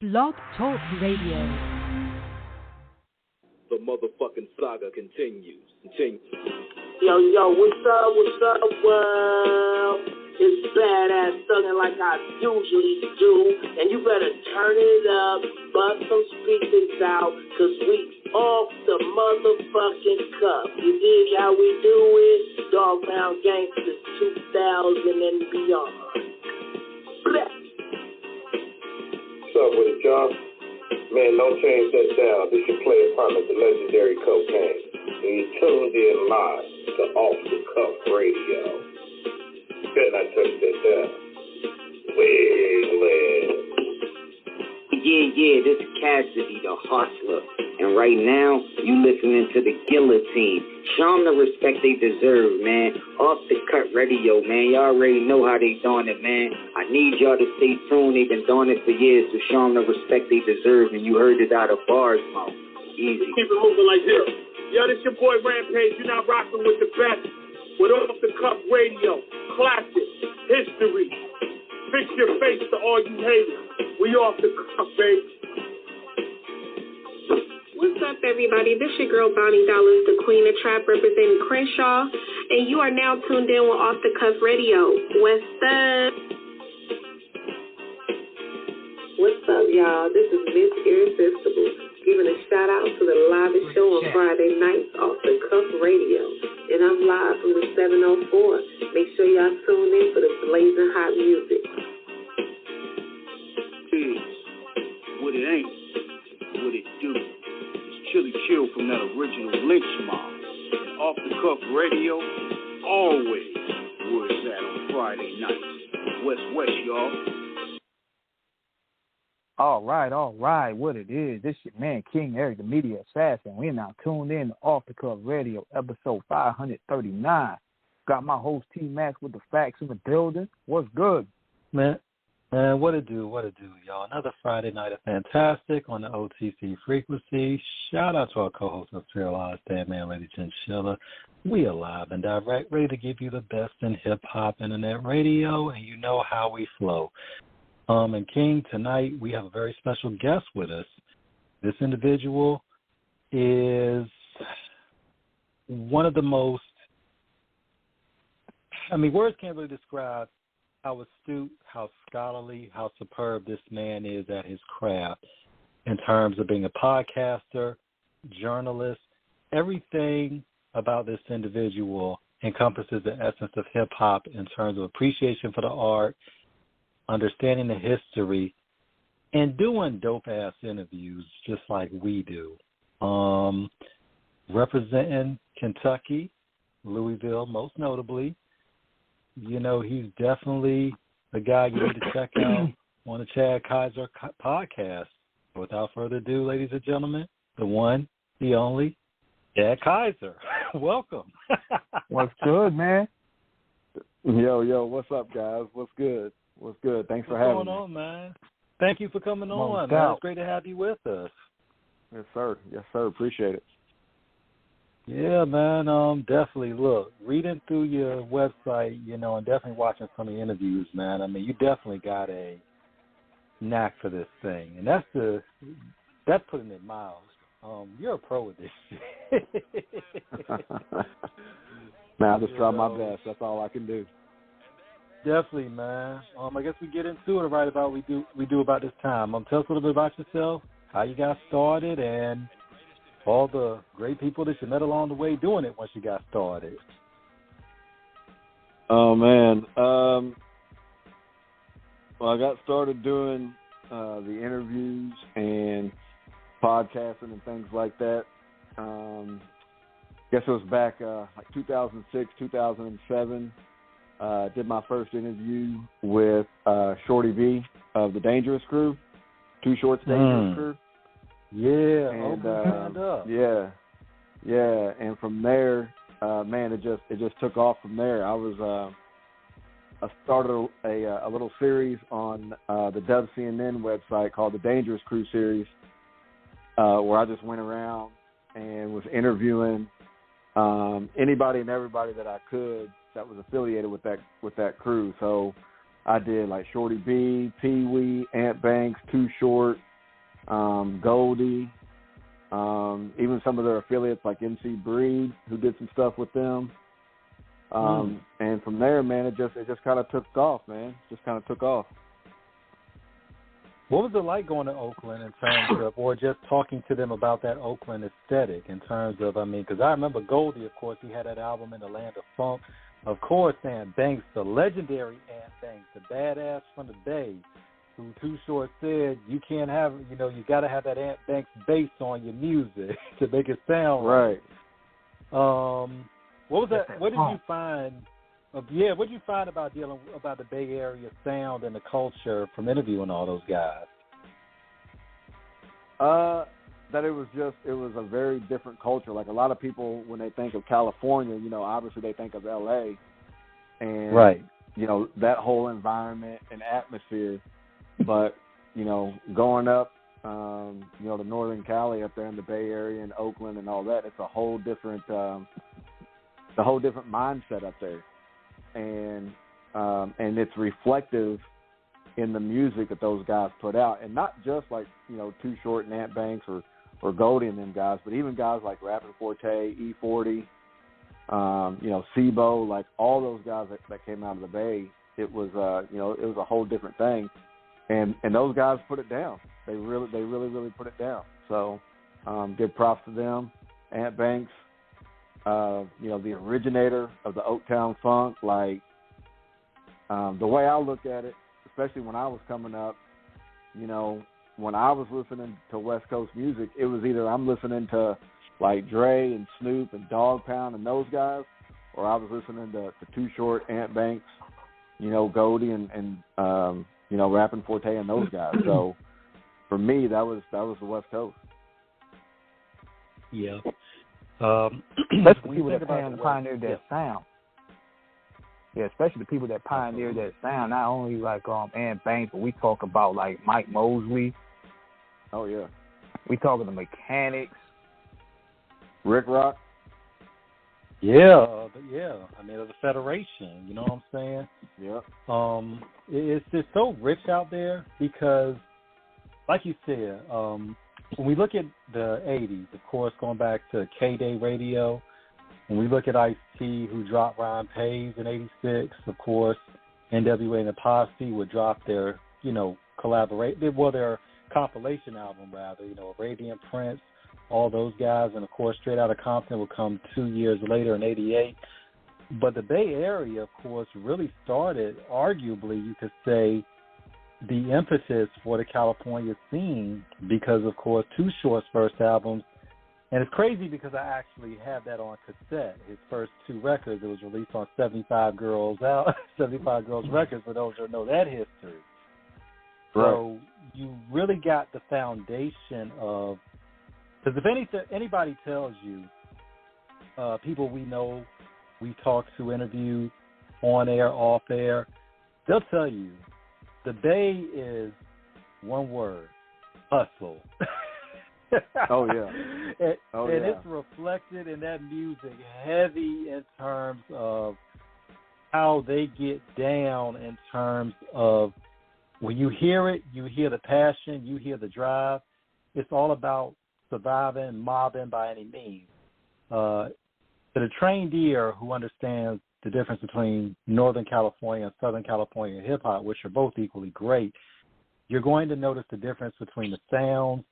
Blog Talk Radio. The motherfucking saga continues. Yo, what's up, world? It's badass thuggin' like I usually do, and you better turn it up, bust some speakers out, cause we off the motherfucking cuff. You dig how we do it? Dog Pound Gangsters 2000 and beyond. Bleh. What's up with it, y'all? Man, don't change that down. This your player partner, the legendary Cocaine. And you tuned in live to Off the Cuff Radio. Better not touch that down. Wiggling. Yeah, this is Cassidy, the hustler. And right now, you listening to the Guillotine. Show them the respect they deserve, man. Off the Cut Radio, man. Y'all already know how they doing it, man. I need y'all to stay tuned. They've been doing it for years, so show them the respect they deserve. And you heard it out of bars, mouth. Easy. Keep it moving like this. Yo, this your boy Rampage. You're not rocking with the best. With Off the Cuff Radio. Classic. History. Fix your face to all you haters. We off the cuff, baby. What's up, everybody? This your girl, Bonnie Dollars, the Queen of Trap, representing Crenshaw, and you are now tuned in with Off the Cuff Radio. What's up? What's up, y'all? This is Miss Irresistible, giving a shout-out to the livest show on Friday nights, Off the Cuff Radio, and I'm live from the 704. Make sure y'all tune in for the blazing hot music. What it ain't, what it do. It's Chili Chill from that original Lynch Mob. And Off the Cuff Radio, always where it's at on Friday nights. West, y'all. All right. What it is, this your man, King Eric, the media assassin. We're now tuned in to Off the Cuff Radio, episode 539. Got my host, T-Max, with the facts in the building. What's good? Man, what it do, y'all. Another Friday night of Fantastic on the OTC frequency. Shout out to our co-host of Serialized That Man, Lady Chinchilla. We are live and direct, ready to give you the best in hip-hop internet radio, and you know how we flow. And King, tonight we have a very special guest with us. This individual is one of the most, words can't really describe how astute, how scholarly, how superb this man is at his craft in terms of being a podcaster, journalist. Everything about this individual encompasses the essence of hip-hop in terms of appreciation for the art, understanding the history, and doing dope-ass interviews just like we do. Representing Kentucky, Louisville most notably. You know, he's definitely the guy you need to check out on the Chad Kiser podcast. Without further ado, ladies and gentlemen, the one, the only, Chad Kiser. Welcome. What's good, man? Yo, what's up, guys? What's good? Thanks for having me. What's going on, man? Thank you for coming on, doubt. man. It's great to have you with us. Yes, sir. Appreciate it. Yeah, man, definitely. Look, reading through your website, and definitely watching some of the interviews, man, you definitely got a knack for this thing. And that's putting it mild. You're a pro with this shit. Man, I just try my best. That's all I can do. Definitely, man. I guess we get into it right about we do about this time. Tell us a little bit about yourself, how you got started, and all the great people that you met along the way doing it once you got started. Oh, man. Well, I got started doing the interviews and podcasting and things like that. Guess it was back like 2006, 2007. Did my first interview with Shorty B of the Dangerous Crew, Too Short's Dangerous Crew. Yeah, yeah, and from there, man, it just took off from there. I started a little series on the WCNN website called the Dangerous Crew series, where I just went around and was interviewing anybody and everybody that I could that was affiliated with that crew. So I did like Shorty B, Pee Wee, Ant Banks, Too Short, Goldie, even some of their affiliates like MC Breed, who did some stuff with them. And from there, man, it just kind of took off, man. Just kind of took off. What was it like going to Oakland in terms of, or just talking to them about that Oakland aesthetic in terms of, I mean, because I remember Goldie, of course, he had that album In the Land of Funk. Of course, Ant Banks, the legendary Ant Banks, the badass from the Bay, who Too Short said, you can't have, you got to have that Ant Banks bass on your music to make it sound right. What was that? What did you find? What did you find about dealing about the Bay Area sound and the culture from interviewing all those guys? That it was a very different culture. Like a lot of people, when they think of California, obviously they think of L.A. and right, that whole environment and atmosphere. But going up, to Northern Cali up there in the Bay Area and Oakland and all that, it's a whole different mindset up there. And it's reflective in the music that those guys put out, and not just like Too Short and Ant Banks or Goldie and them guys, but even guys like Rappin' Forte, E40, Sibo, like all those guys that came out of the Bay. It was it was a whole different thing, and those guys put it down. They really put it down. So give props to them. Ant Banks. The originator of the Oaktown Funk, like the way I look at it, especially when I was coming up, when I was listening to West Coast music, it was either I'm listening to like Dre and Snoop and Dogg Pound and those guys, or I was listening to Too Short, Ant Banks, Goldie and Rappin' Forte and those guys. So for me, that was the West Coast. Yeah. Especially the people that pioneered that sound. Yeah, especially the people that pioneered that sound. Not only like Ant Banks, but we talk about like Mike Mosley. Oh yeah. We talking the Mechanics. Rick Rock. Yeah. I mean, of the Federation. You know what I'm saying? Yeah. It's just so rich out there because, like you said, when we look at the 80s, of course, going back to K-Day Radio, when we look at Ice-T, who dropped Ryan Pays in 86, of course, NWA and the Posse would drop their, their compilation album, rather, Arabian Prince, all those guys, and, of course, Straight Outta Compton would come 2 years later in 88. But the Bay Area, of course, really started, arguably, you could say, the impetus for the California scene because, of course, Too Short's first album, and it's crazy because I actually have that on cassette. His first 2 records, it was released on 75 Girls Records, for those who know that history. Right. So you really got the foundation of, because if anybody tells you, people we know, we talk to, interview, on air, off air, they'll tell you, the Bay is one word, hustle. Oh, yeah. And it's reflected in that music heavy in terms of how they get down in terms of when you hear it, you hear the passion, you hear the drive. It's all about surviving, mobbing by any means. To the trained ear who understands the difference between Northern California and Southern California hip-hop, which are both equally great, you're going to notice the difference between the sounds,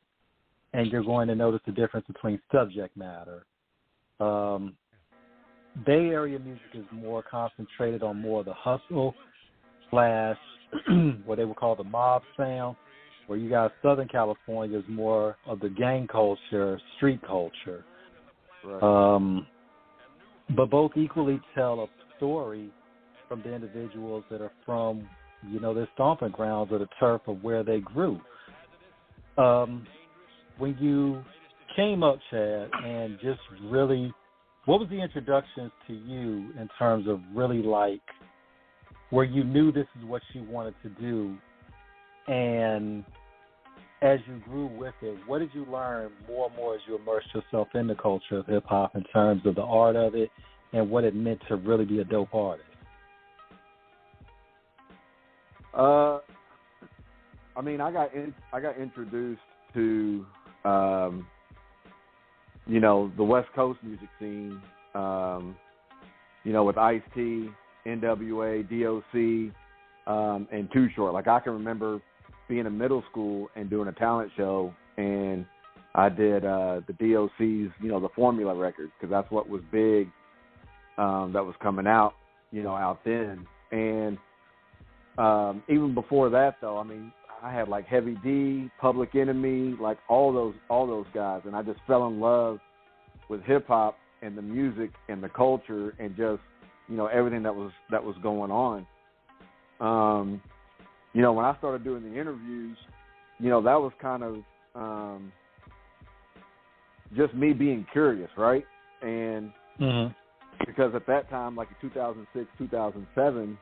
and you're going to notice the difference between subject matter. Bay Area music is more concentrated on more of the hustle / what they would call the mob sound, where you got Southern California is more of the gang culture, street culture. Right. But both equally tell a story from the individuals that are from, their stomping grounds or the turf of where they grew. When you came up, Chad, and just really, what was the introductions to you in terms of really like where you knew this is what you wanted to do, and as you grew with it, what did you learn more and more as you immersed yourself in the culture of hip-hop in terms of the art of it and what it meant to really be a dope artist? I mean, I got introduced to, you know, the West Coast music scene, you know, with Ice-T, NWA, DOC, and Too Short. Like, I can remember being in middle school and doing a talent show, and I did the DOC's, you know, the Formula record, because that's what was big, that was coming out, you know, out then. And even before that, though, I mean, I had like Heavy D, Public Enemy, like all those guys, and I just fell in love with hip hop and the music and the culture and just, you know, everything that was going on. You know, when I started doing the interviews, you know, that was kind of just me being curious, right? And because at that time, like in 2006, 2007,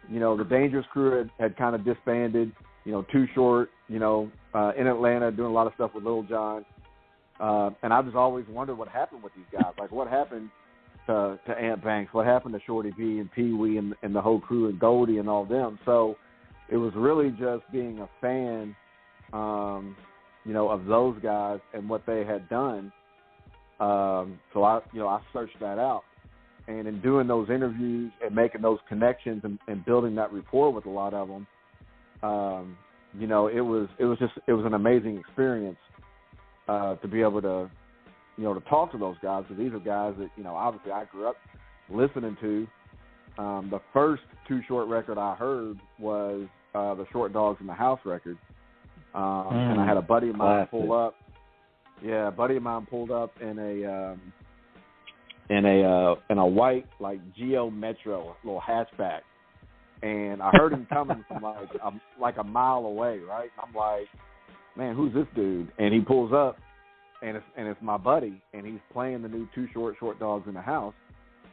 you know, the Dangerous Crew had kind of disbanded. You know, Too Short, you know, in Atlanta doing a lot of stuff with Lil Jon. And I just always wondered what happened with these guys. Like, what happened to Ant Banks? What happened to Shorty B and Pee Wee and the whole crew and Goldie and all them? So it was really just being a fan, you know, of those guys and what they had done. So I searched that out. And in doing those interviews and making those connections and building that rapport with a lot of them, you know, it was an amazing experience to be able to, you know, to talk to those guys, because these are guys that, you know, obviously I grew up listening to. The first Too Short record I heard was the Short Dogs in the House record, and I had a buddy of mine pull up. Yeah, a buddy of mine pulled up in a white like Geo Metro little hatchback. And I heard him coming from like a mile away, right? I'm like, man, who's this dude? And he pulls up, and it's my buddy, and he's playing the new Too Short Dogs in the House,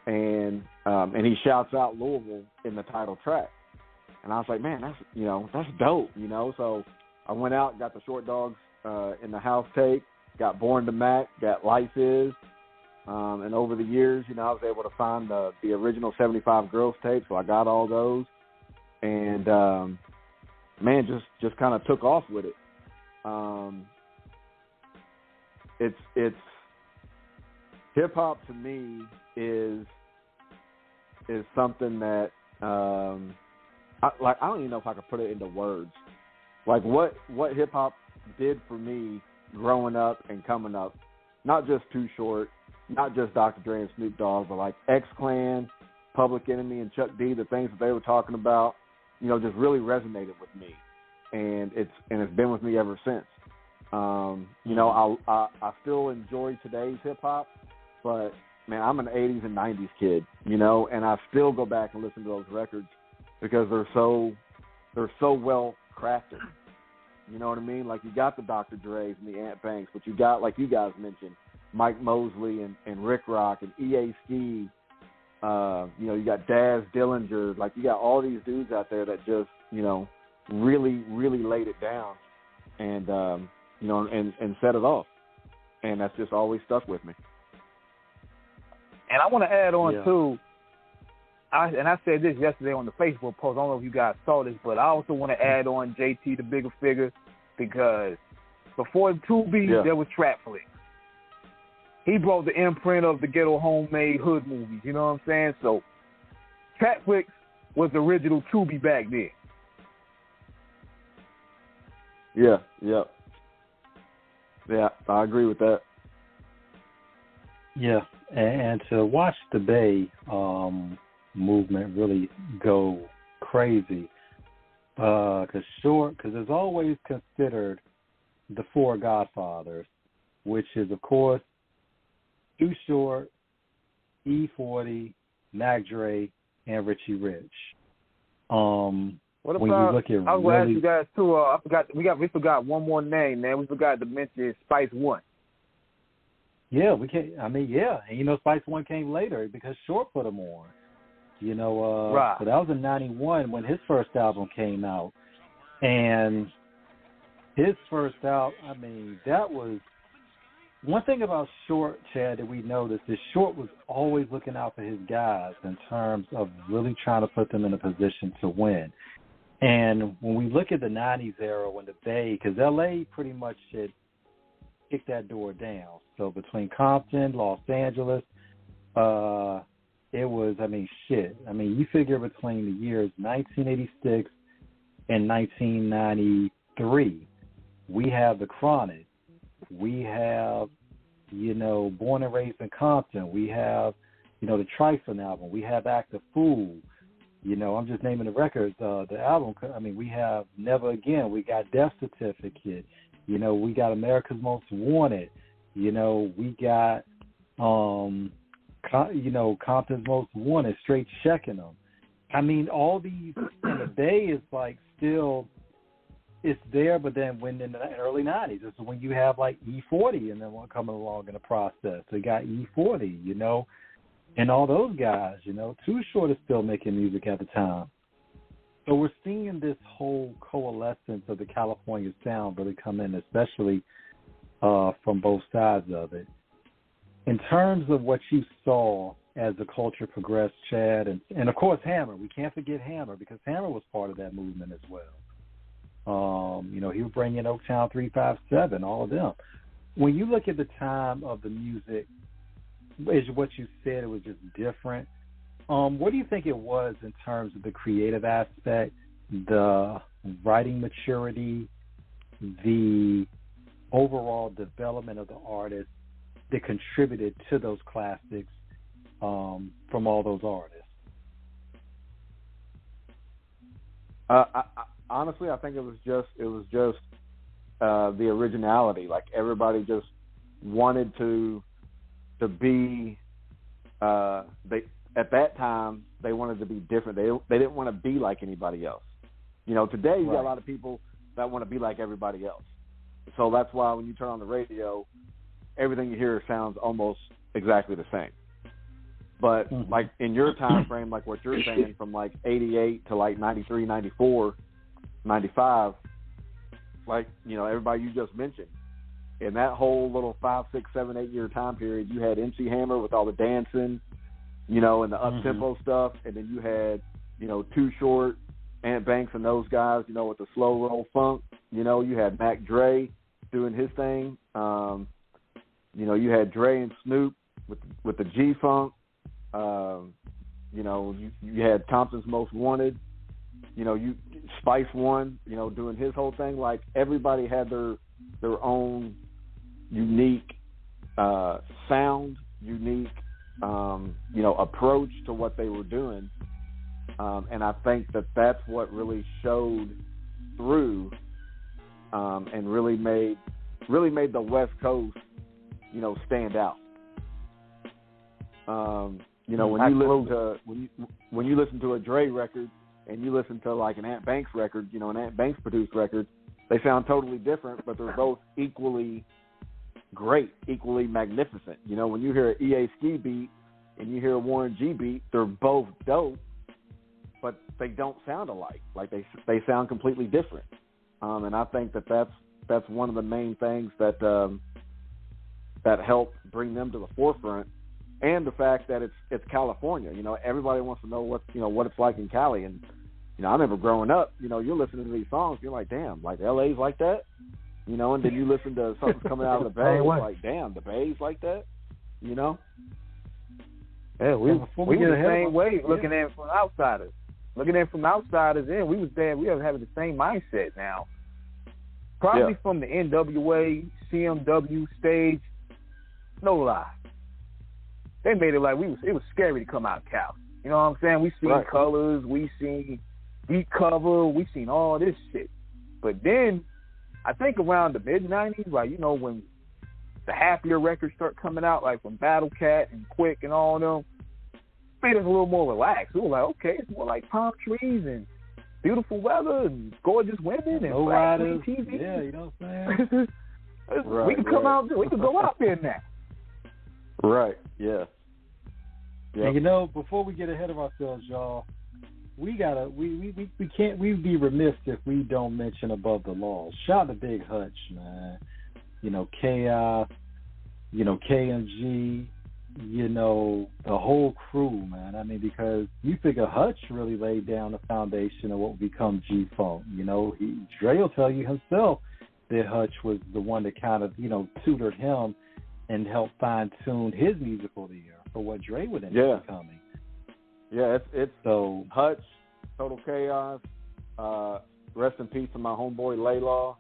and he shouts out Louisville in the title track, and I was like, man, that's dope, you know. So I went out, got the Short Dogs in the House tape, got Born to Mac, got Life Is. And over the years, you know, I was able to find the original 75 Girls tape, so I got all those. And, man, just kind of took off with it. It's hip-hop to me is something that, I don't even know if I could put it into words. Like, what hip-hop did for me growing up and coming up, not just Too Short, not just Dr. Dre and Snoop Dogg, but like X-Clan, Public Enemy, and Chuck D, the things that they were talking about, you know, just really resonated with me, and it's been with me ever since. You know, I still enjoy today's hip hop, but man, I'm an '80s and '90s kid, you know, and I still go back and listen to those records because they're so well crafted. You know what I mean? Like, you got the Dr. Dre's and the Ant Banks, but you got, like you guys mentioned, Mike Mosley and Rick Rock and E.A. Ski. You know, you got Daz Dillinger. Like, you got all these dudes out there that just, you know, really, really laid it down and, you know, and set it off. And that's just always stuck with me. And I want to add on, too, I said this yesterday on the Facebook post. I don't know if you guys saw this, but I also want to add on JT, the bigger figure, because before Tubi, there was Trap Flicks. He brought the imprint of the ghetto homemade hood movies, you know what I'm saying? So Trap Flicks was the original Tubi back then. Yeah, I agree with that. Yeah, and to watch the Bay movement really go crazy, because it's always considered the four Godfathers, which is, of course, Too Short, E40, Mac Dre, and Richie Rich. What about, when you look at I was going to ask you guys too. We forgot one more name, man. We forgot to mention Spice One. Yeah, we can't. I mean, yeah, and you know, Spice One came later because Short put him on. You know, right. So that was in '91 when his first album came out, and his first album. I mean, that was one thing about Short, Chad, that we noticed is Short was always looking out for his guys in terms of really trying to put them in a position to win. And when we look at the 90s era when the Bay, because L.A. pretty much had kicked that door down. So between Compton, Los Angeles, it was, you figure between the years 1986 and 1993, we have The Chronic. We have, Born and Raised in Compton. We have, the Trifling album. We have Act a Fool. I'm just naming the records. The album, we have Never Again. We got Death Certificate. We got America's Most Wanted. We got, Compton's Most Wanted, Straight Checking Them. All these, and the Bay is like still, it's there, but then when in the early 90s, it's when you have like E40 and then one coming along in the process. They got E40, and all those guys, Too Short is still making music at the time. So we're seeing this whole coalescence of the California sound really come in, especially from both sides of it. In terms of what you saw as the culture progressed, Chad, and of course Hammer. We can't forget Hammer because Hammer was part of that movement as well. He was bringing in Oaktown 357, all of them. When you look at the time of the music, is what you said, it was just different. What do you think it was in terms of the creative aspect, the writing maturity, the overall development of the artist that contributed to those classics from all those artists? Honestly, I think it was just the originality. Like everybody just wanted to be. At that time, they wanted to be different. They didn't want to be like anybody else. Today you got a lot of people that want to be like everybody else. So that's why when you turn on the radio, everything you hear sounds almost exactly the same. But like in your time frame, like what you're saying, from like 88 to like 93, 94, 95, like, everybody you just mentioned, in that whole little 5, 6, 7, 8 year time period, you had MC Hammer with all the dancing, and the up-tempo stuff, and then you had, Too Short, Ant Banks and those guys, with the slow roll funk. You had Mac Dre doing his thing. You had Dre and Snoop with the G-Funk. You had Compton's Most Wanted. Spice One, doing his whole thing. Like everybody had their own unique sound, unique approach to what they were doing, and I think that's what really showed through, and really made the West Coast, stand out. When you listen to a Dre record and you listen to like an Ant Banks record, an Ant Banks produced record, they sound totally different, but they're both equally great, equally magnificent. When you hear an EA Ski beat and you hear a Warren G beat, they're both dope, but they don't sound alike. Like they sound completely different. And I think that's one of the main things that helped bring them to the forefront, and the fact that it's California. Everybody wants to know what it's like in Cali, and I remember growing up. You're listening to these songs, you're like, damn, like LA's like that. And then you listen to something coming out of the Bay, it's like, damn, the Bay's like that. Yeah, we were the same way, looking in from outsiders. Looking in from outsiders in, we was there. We were having the same mindset now. Probably from the NWA, CMW stage. No lie. They made it like it was scary to come out of Cali. You know what I'm saying? We seen Colors, we seen Beat Cover, we seen all this shit. But then, I think around the mid-90s, like, when the happier records start coming out, like from Battle Cat and Quick and all of them, made us a little more relaxed. We were like, okay, it's more like palm trees and beautiful weather and gorgeous women and black TV. Yeah, you know what I'm saying? We can come out, we can go out there now. Right, yeah. Yep. And before we get ahead of ourselves, y'all, we we'd be remiss if we don't mention Above the Law. Shout out to Big Hutch, man. Chaos, KMG, you know, the whole crew, man. I mean, because you figure Hutch really laid down the foundation of what would become G-Funk. You know, Dre will tell you himself that Hutch was the one that kind of, you know, tutored him and helped fine-tune his musical ear for what Dre would end up becoming. Yeah, it's so Hutch, Total Chaos, rest in peace to my homeboy Laylaw.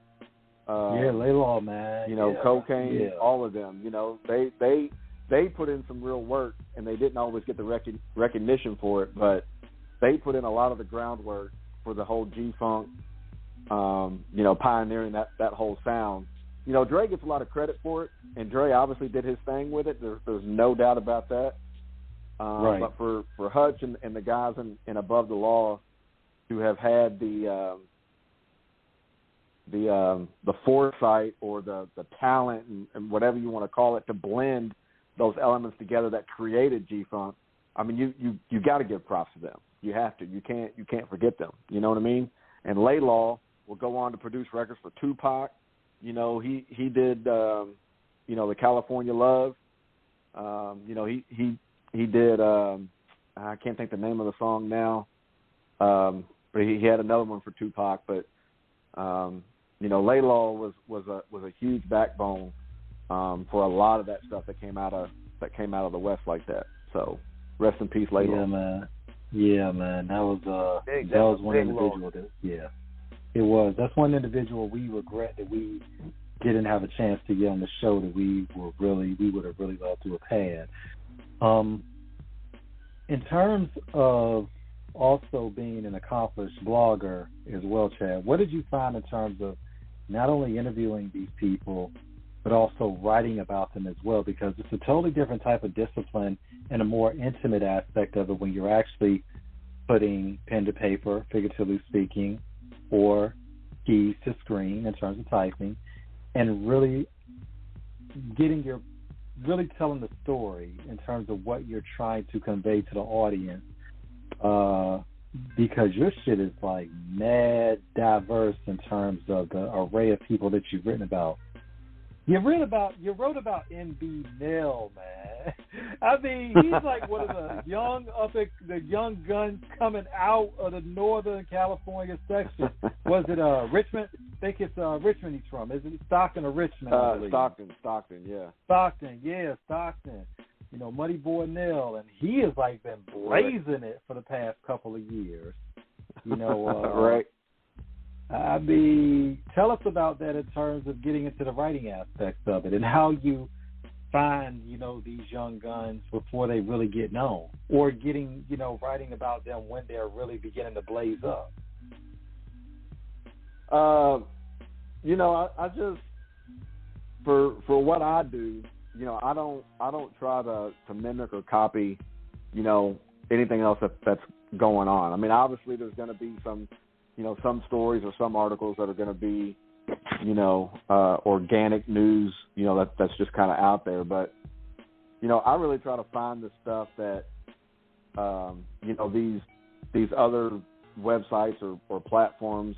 Laylaw, man. You know, Cocaine, all of them. You know, they put in some real work, and they didn't always get the recognition for it, but they put in a lot of the groundwork for the whole G-Funk, you know, pioneering that whole sound. You know, Dre gets a lot of credit for it, and Dre obviously did his thing with it. There's no doubt about that. Right. But for Hutch and the guys in Above the Law who have had the foresight or the talent and whatever you want to call it to blend those elements together that created G-Funk, I mean, you got to give props to them. You have to. You can't forget them. You know what I mean? And Laylaw will go on to produce records for Tupac. You know, he did you know, the California Love. You know, he did I can't think the name of the song now. But he had another one for Tupac, but you know, Laylaw was a huge backbone for a lot of that stuff that came out of the West like that. So rest in peace, Laylaw. Yeah, man. That was one individual. It was. That's one individual we regret that we didn't have a chance to get on the show that we would have really loved to have had. In terms of also being an accomplished blogger as well, Chad, what did you find in terms of not only interviewing these people, but also writing about them as well? Because it's a totally different type of discipline and a more intimate aspect of it when you're actually putting pen to paper, figuratively speaking, or keys to screen in terms of typing, and really really telling the story in terms of what you're trying to convey to the audience. Because your shit is like mad diverse in terms of the array of people that you've written about. You wrote about MB Nell, man. I mean, he's like one of the young guns coming out of the Northern California section. Was it Richmond? I think it's Richmond he's from. Isn't it Stockton or Richmond? I believe. Stockton, yeah. Stockton. You know, Muddy Boy Nell, and he has like been blazing it for the past couple of years. You know, right. I mean, tell us about that in terms of getting into the writing aspects of it and how you find, you know, these young guns before they really get known, or getting, you know, writing about them when they're really beginning to blaze up. You know, I just for what I do, you know, I don't try to mimic or copy, you know, anything else that's going on. I mean, obviously there's going to be some, you know, some stories or some articles that are going to be, you know, organic news, you know, that's just kind of out there. But, you know, I really try to find the stuff that, you know, these other websites or platforms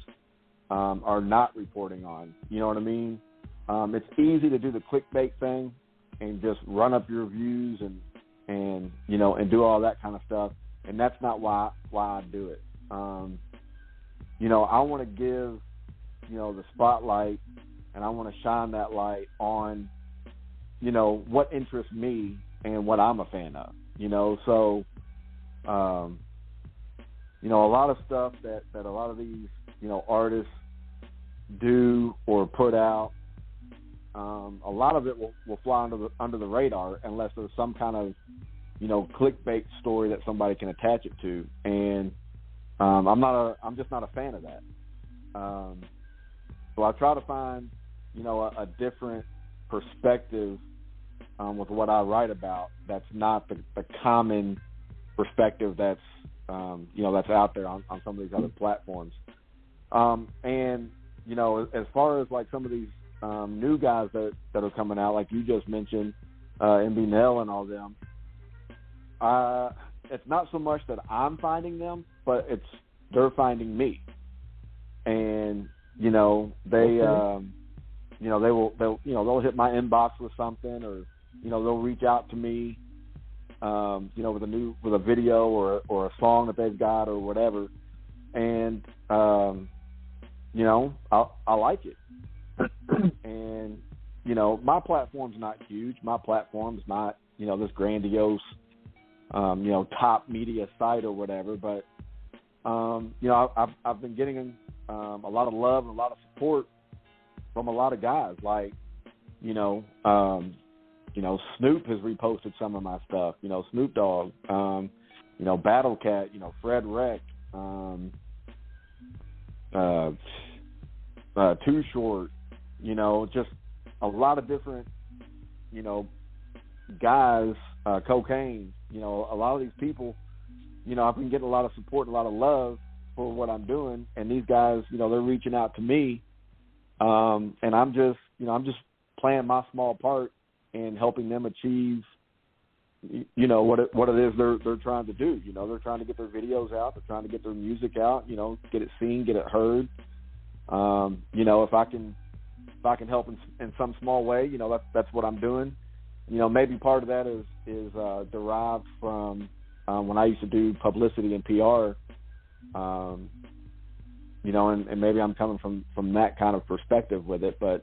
are not reporting on. You know what I mean? It's easy to do the clickbait thing and just run up your views and you know, and do all that kind of stuff. And that's not why I do it. You know, I want to give, you know, the spotlight, and I want to shine that light on, you know, what interests me and what I'm a fan of, you know. So, you know, a lot of stuff that a lot of these, you know, artists do or put out, a lot of it will fly under the radar unless there's some kind of, you know, clickbait story that somebody can attach it to. And I'm just not a fan of that. So I try to find, you know, a different perspective with what I write about. That's not the common perspective that's, you know, that's out there on some of these other platforms. And, you know, as far as like some of these new guys that are coming out, like you just mentioned, MB Nell and all them, it's not so much that I'm finding them, but they're finding me. And, you know, they'll hit my inbox with something, or, you know, they'll reach out to me, with a video or a song that they've got or whatever, and I like it. And my platform's not huge. My platform's not this grandiose top media site or whatever, but I've been getting a lot of love and a lot of support from a lot of guys. Like Snoop has reposted some of my stuff. Snoop Dogg, Battle Cat, Fred Wreck, Too Short. Just a lot of different guys. Cocaine. A lot of these people. I've been getting a lot of support, and a lot of love for what I'm doing, and these guys, they're reaching out to me, and I'm just playing my small part in helping them achieve, what it is they're trying to do. They're trying to get their videos out, they're trying to get their music out, get it seen, get it heard. If I can help in some small way, that's what I'm doing. Maybe part of that is derived from when I used to do publicity and PR, and maybe I'm coming from that kind of perspective with it, but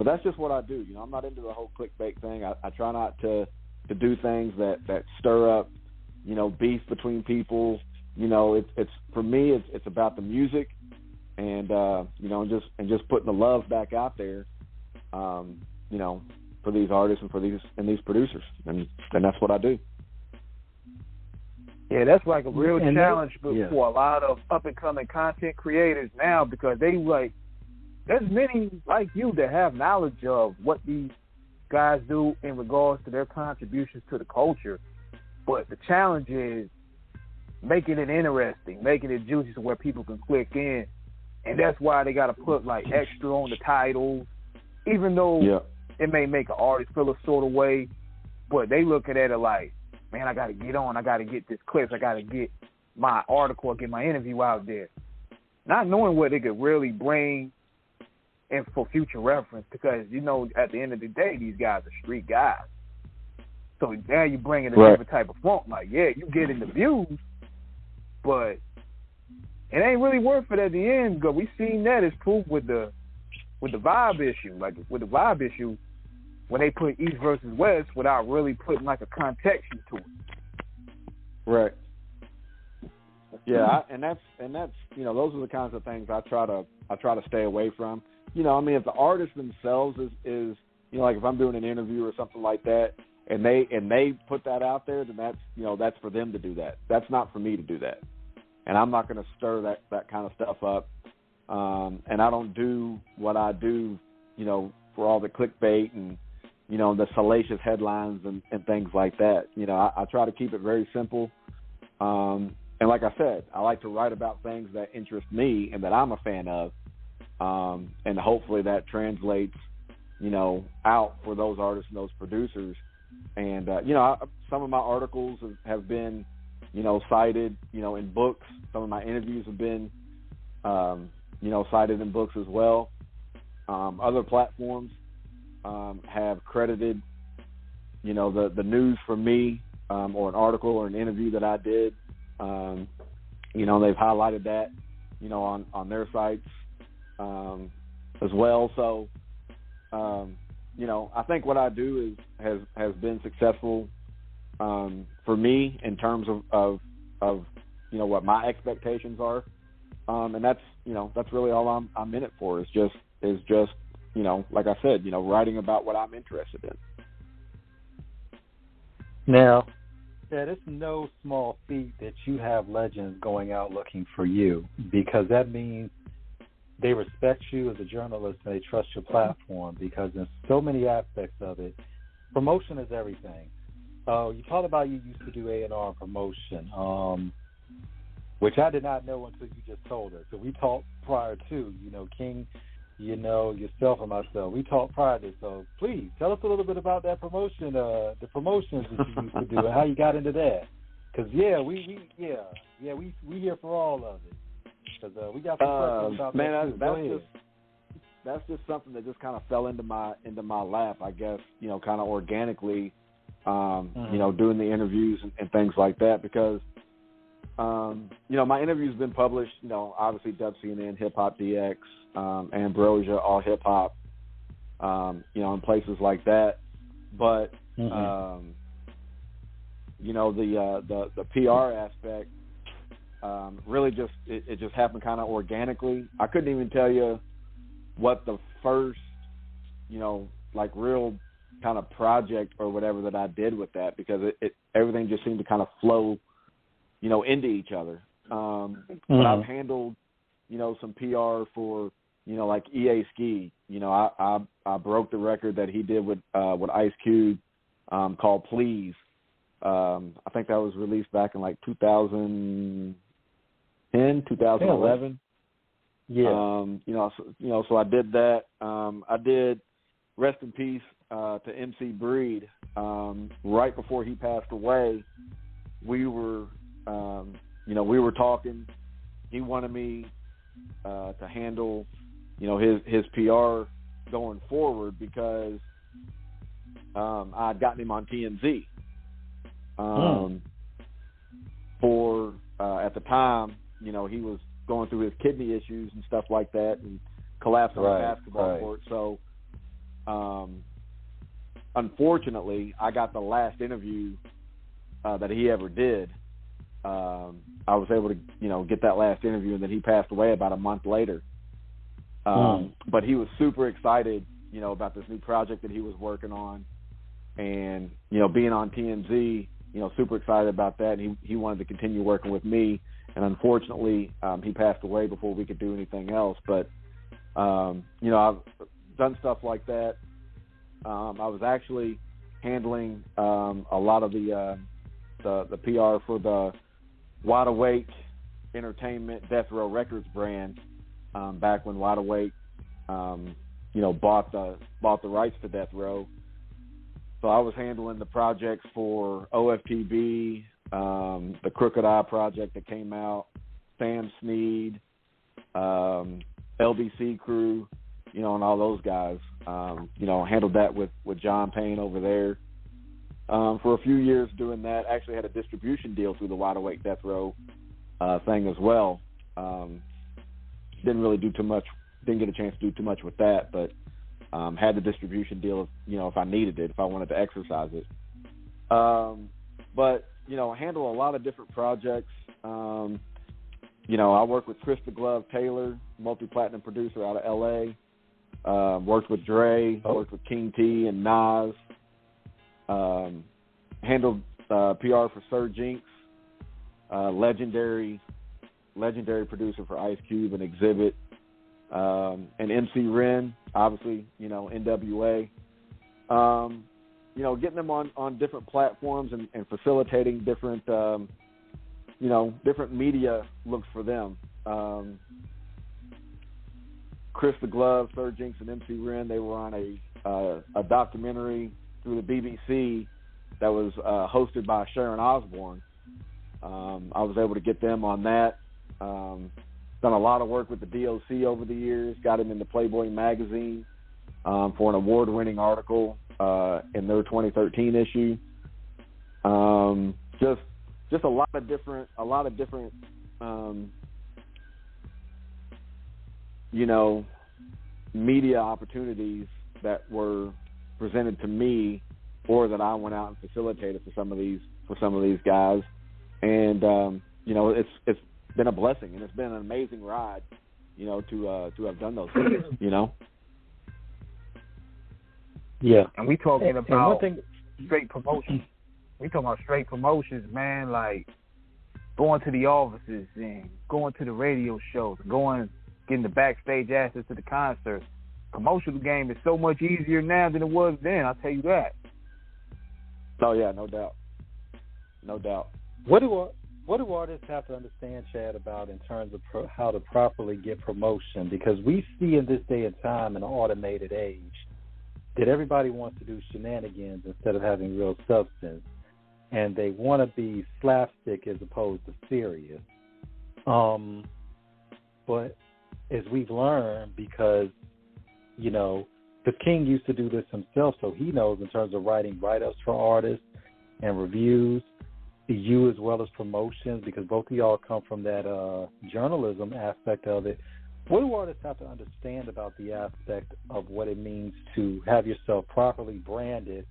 that's just what I do. I'm not into the whole clickbait thing. I try not to do things that stir up, beef between people. It's for me, it's about the music, and just putting the love back out there, for these artists and for these producers, and that's what I do. Yeah, that's like a real challenge for a lot of up-and-coming content creators now, because there's many like you that have knowledge of what these guys do in regards to their contributions to the culture, but the challenge is making it interesting, making it juicy so where people can click in, and that's why they got to put like extra on the titles, even though it may make an artist feel a sort of way, but they looking at it like, man, I got to get on. I got to get this clips. I got to get my article or get my interview out there. Not knowing what they could really bring in for future reference, because, at the end of the day, these guys are street guys. So now you're bringing a different type of funk. Like, yeah, you getting the views, but it ain't really worth it at the end, because we seen that as proof with the vibe issue. Like, with the vibe issue, when they put East versus West without really putting like a context to it. Right. Yeah, and that's those are the kinds of things I try to stay away from. If the artist themselves is like if I'm doing an interview or something like that, and they put that out there, then that's for them to do that. That's not for me to do that, and I'm not going to stir that kind of stuff up. And I don't do what I do, for all the clickbait and the salacious headlines and things like that. I try to keep it very simple. And like I said, I like to write about things that interest me and that I'm a fan of. And hopefully that translates, out for those artists and those producers. And, some of my articles have been, cited, in books. Some of my interviews have been, cited in books as well. Other platforms have credited, the news from me, or an article or an interview that I did. They've highlighted that, on their sites as well. So, I think what I do has been successful for me in terms of what my expectations are. And that's really all I'm in it for, is just like I said, writing about what I'm interested in. Now, it's no small feat that you have legends going out looking for you, because that means they respect you as a journalist and they trust your platform, because in so many aspects of it, promotion is everything. You talked about you used to do A&R promotion, which I did not know until you just told us. So we talked prior to, King, yourself and myself. We talked prior to this. So please tell us a little bit about that promotion, the promotions that you used to do and how you got into that. Because we here for all of it. Because we got some questions about that too. That's just something that just kind of fell into my lap, I guess. Kind of organically. doing the interviews and things like that because, my interview's been published, obviously WCNN, Hip Hop DX, Ambrosia, All Hip Hop, in places like that. But, the PR aspect really just, it just happened kind of organically. I couldn't even tell you what the first, real kind of project or whatever that I did with that because it everything just seemed to kind of flow, into each other. But I've handled, some PR for, like EA Ski. I broke the record that he did with Ice Cube called Please. I think that was released back in like 2010, 2011. Yeah. So I did that. I did Rest in Peace to MC Breed. Right before he passed away, we were talking. He wanted me to handle, his PR going forward because I'd gotten him on TMZ. For at the time, he was going through his kidney issues and stuff like that, and collapsed on the basketball court. So, unfortunately, I got the last interview that he ever did. I was able to, get that last interview, and then he passed away about a month later. But he was super excited, about this new project that he was working on, and being on TMZ, super excited about that. And he wanted to continue working with me, and unfortunately, he passed away before we could do anything else. But I've done stuff like that. I was actually handling a lot of the PR for the Wide Awake Entertainment Death Row Records brand back when Wide Awake, bought the rights to Death Row. So I was handling the projects for OFTB, the Crooked Eye project that came out, Sam Snead, LBC Crew, and all those guys. Handled that with John Payne over there. For a few years doing that, actually had a distribution deal through the Wide Awake Death Row thing as well. Didn't really do too much, didn't get a chance to do too much with that, but had the distribution deal, if I needed it, if I wanted to exercise it. But, handle a lot of different projects. I work with Chris the Glove Taylor, multi-platinum producer out of L.A., worked with Dre, worked with King T and Nas, handled PR for Sir Jinx, legendary producer for Ice Cube and Exhibit, and MC Ren, obviously, NWA. Getting them on different platforms and facilitating different, different media looks for them. Chris the Glove, Sir Jinx, and MC Ren, they were on a documentary through the BBC that was hosted by Sharon Osbourne. I was able to get them on that. Done a lot of work with the DOC over the years, got him into Playboy magazine for an award-winning article in their 2013 issue. Just a lot of different media opportunities that were presented to me, or that I went out and facilitated for some of these guys, and it's been a blessing, and it's been an amazing ride, to have done those things, Yeah, and we talking about straight promotions. We talking about straight promotions, man. Like going to the offices and going to the radio shows, getting the backstage access to the concerts. Promotional game is so much easier now than it was then. I'll tell you that. Oh yeah, no doubt. What do artists have to understand, Chad, about in terms of how to properly get promotion? Because we see in this day and time, in an automated age, that everybody wants to do shenanigans instead of having real substance, and they want to be slapstick as opposed to serious. But as we've learned, because King used to do this himself, so he knows in terms of writing write-ups for artists, and reviews, you as well as promotions, because both of y'all come from that journalism aspect of it. What do artists have to understand about the aspect of what it means to have yourself properly branded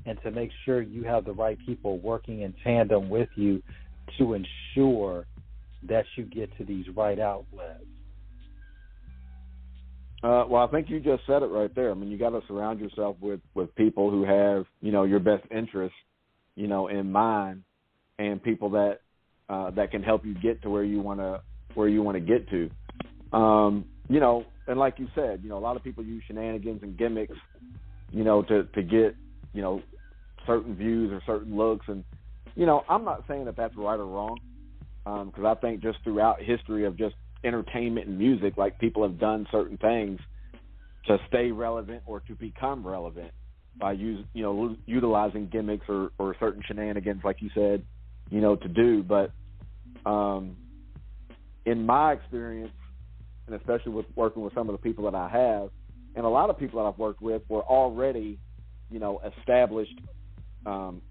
and to make sure you have the right people working in tandem with you to ensure that you get to these right outlets? Well, I think you just said it right there. I mean, you got to surround yourself with people who have, your best interests, in mind, and people that can help you get to where you want to get to. And like you said, a lot of people use shenanigans and gimmicks, to get, certain views or certain looks. And, I'm not saying that that's right or wrong, because I think just throughout history of just entertainment and music, like people have done certain things to stay relevant or to become relevant by utilizing gimmicks or certain shenanigans, like you said, to do. But in my experience, and especially with working with some of the people that I have, and a lot of people that I've worked with were already, established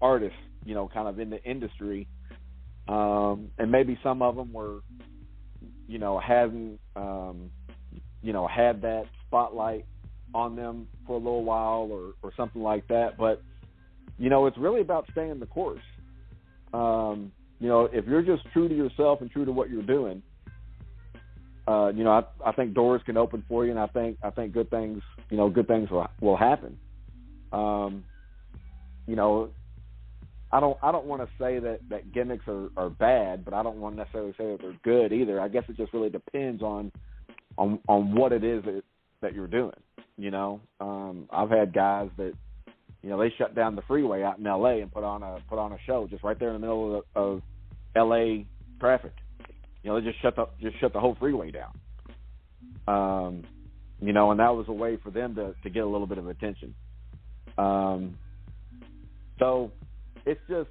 artists, kind of in the industry, and maybe some of them were, hadn't, had that spotlight on them for a little while or something like that. But, it's really about staying the course. If you're just true to yourself and true to what you're doing, I think doors can open for you, and I think good things will happen. I don't want to say that gimmicks are bad, but I don't want to necessarily say that they're good either. I guess it just really depends on what it is that you're doing. I've had guys that, they shut down the freeway out in L.A. and put on a show just right there in the middle of L.A. traffic. They just shut the whole freeway down. And that was a way for them to get a little bit of attention. So it's just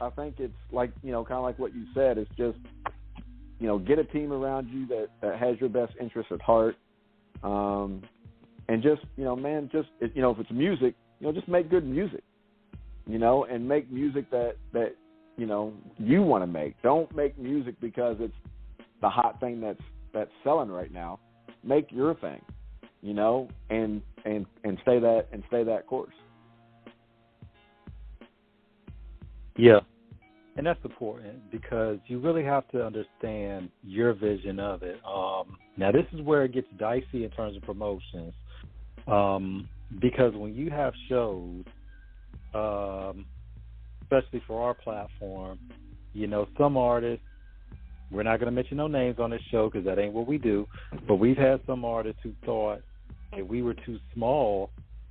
I think it's like, kind of like what you said. It's just, get a team around you that has your best interests at heart. And just, if it's music, just make good music, and make music that you want to make. Don't make music because it's the hot thing that's selling right now. Make your thing, and stay that course. Yeah, and that's important because you really have to understand your vision of it. Now, this is where it gets dicey in terms of promotions, because when you have shows, especially for our platform, some artists, we're not going to mention no names on this show because that ain't what we do, but we've had some artists who thought that we were too small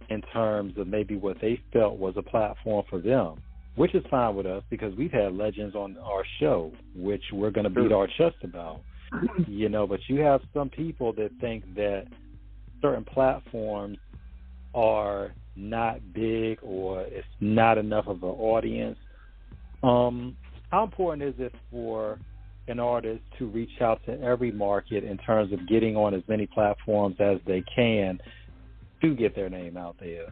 in terms of maybe what they felt was a platform for them, which is fine with us because we've had legends on our show, which we're going to beat our chest about, but you have some people that think that certain platforms are not big or it's not enough of an audience. How important is it for an artist to reach out to every market in terms of getting on as many platforms as they can to get their name out there?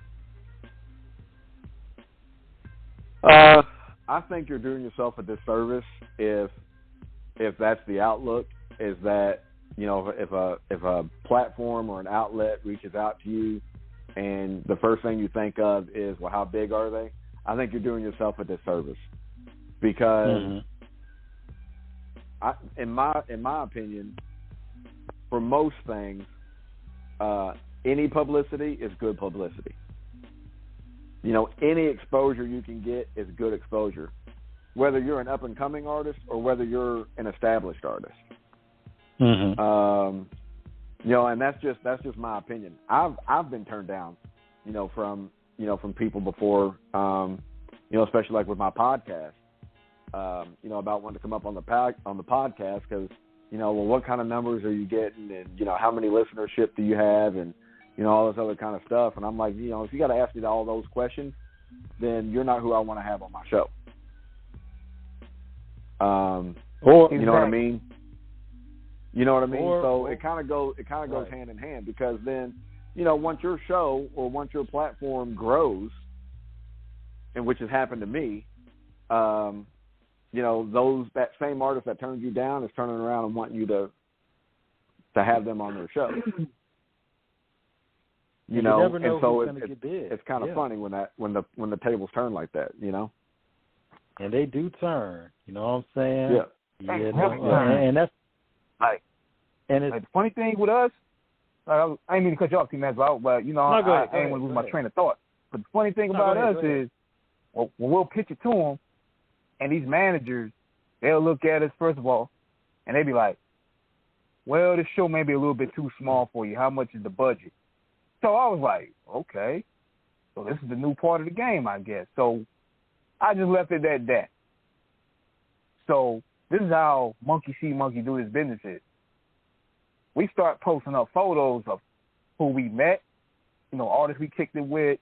I think you're doing yourself a disservice if that's the outlook, is that, if a platform or an outlet reaches out to you and the first thing you think of is, well, how big are they? I think you're doing yourself a disservice because in my opinion, for most things, any publicity is good publicity. Any exposure you can get is good exposure, whether you're an up-and-coming artist or whether you're an established artist. And that's just my opinion. I've been turned down, from people before, especially like with my podcast, about wanting to come up on the podcast because, well, what kind of numbers are you getting, and how many listenership do you have, and all this other kind of stuff. And I'm like, if you got to ask me all those questions, then you're not who I want to have on my show. You know what I mean? So it kind of goes hand in hand, because then, once your show or once your platform grows and which has happened to me, you know, that same artist that turns you down is turning around and wanting you to have them on their show. You know, never know and so it's kind of funny when the tables turn like that, you know. And they do turn, you know what I'm saying? Yeah. You know, and that's like, and it's like the funny thing with us. I didn't mean to cut you off, T-Max, but you know, I ain't want to lose my train of thought. But the funny thing about us is, when we'll pitch it to them, and these managers, they'll look at us first of all, and they be like, "Well, this show may be a little bit too small for you. How much is the budget?" So I was like, "Okay, so this is the new part of the game, I guess." So I just left it at that. So this is how Monkey See, Monkey Do his business is. We start posting up photos of who we met, you know, artists we kicked it with,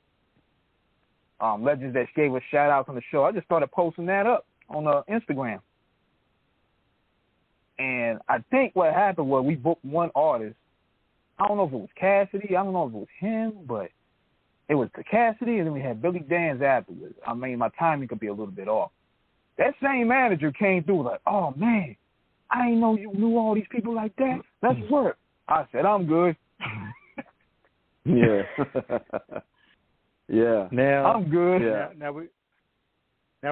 legends that gave us shout-outs on the show. I just started posting that up on Instagram. And I think what happened was we booked one artist. I don't know if it was Cassidy. I don't know if it was him, but it was Cassidy, and then we had Billy Danz afterwards. I mean, my timing could be a little bit off. That same manager came through like, "Oh, man, I didn't know you knew all these people like that. Let's work." I said, "I'm good." Yeah. Yeah. Now I'm good. Yeah. Now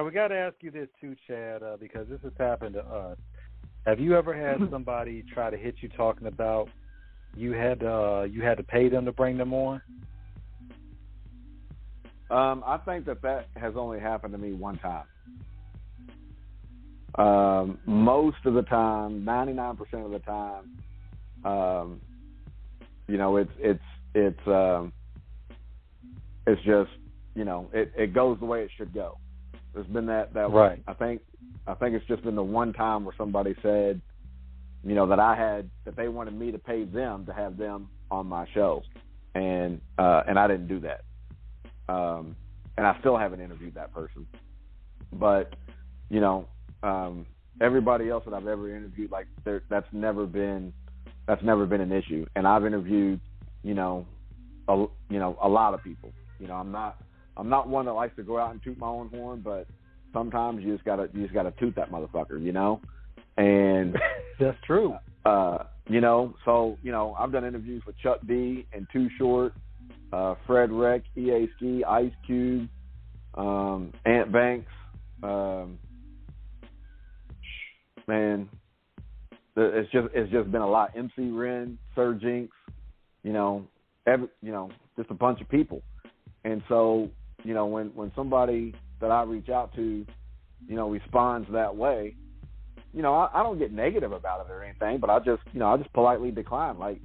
we got to ask you this too, Chad, because this has happened to us. Have you ever had somebody try to hit you talking about you had to pay them to bring them on? I think that has only happened to me one time. Most of the time, 99% of the time, you know, it's just, you know, it goes the way it should go. There's been that right. I think it's just been the one time where somebody said, you know, that they wanted me to pay them to have them on my show, and I didn't do that. And I still haven't interviewed that person. But, you know, everybody else that I've ever interviewed, like that's never been an issue. And I've interviewed, a lot of people. You know, I'm not one that likes to go out and toot my own horn, but sometimes you just gotta toot that motherfucker, you know. And that's true. You know, so I've done interviews with Chuck D and Too Short, Fred Reck, EA Ski, Ice Cube, Ant Banks. Man, it's just been a lot. MC Ren, Sir Jinx, just a bunch of people. And so, when somebody that I reach out to, responds that way, I don't get negative about it or anything, but I just politely decline. Like,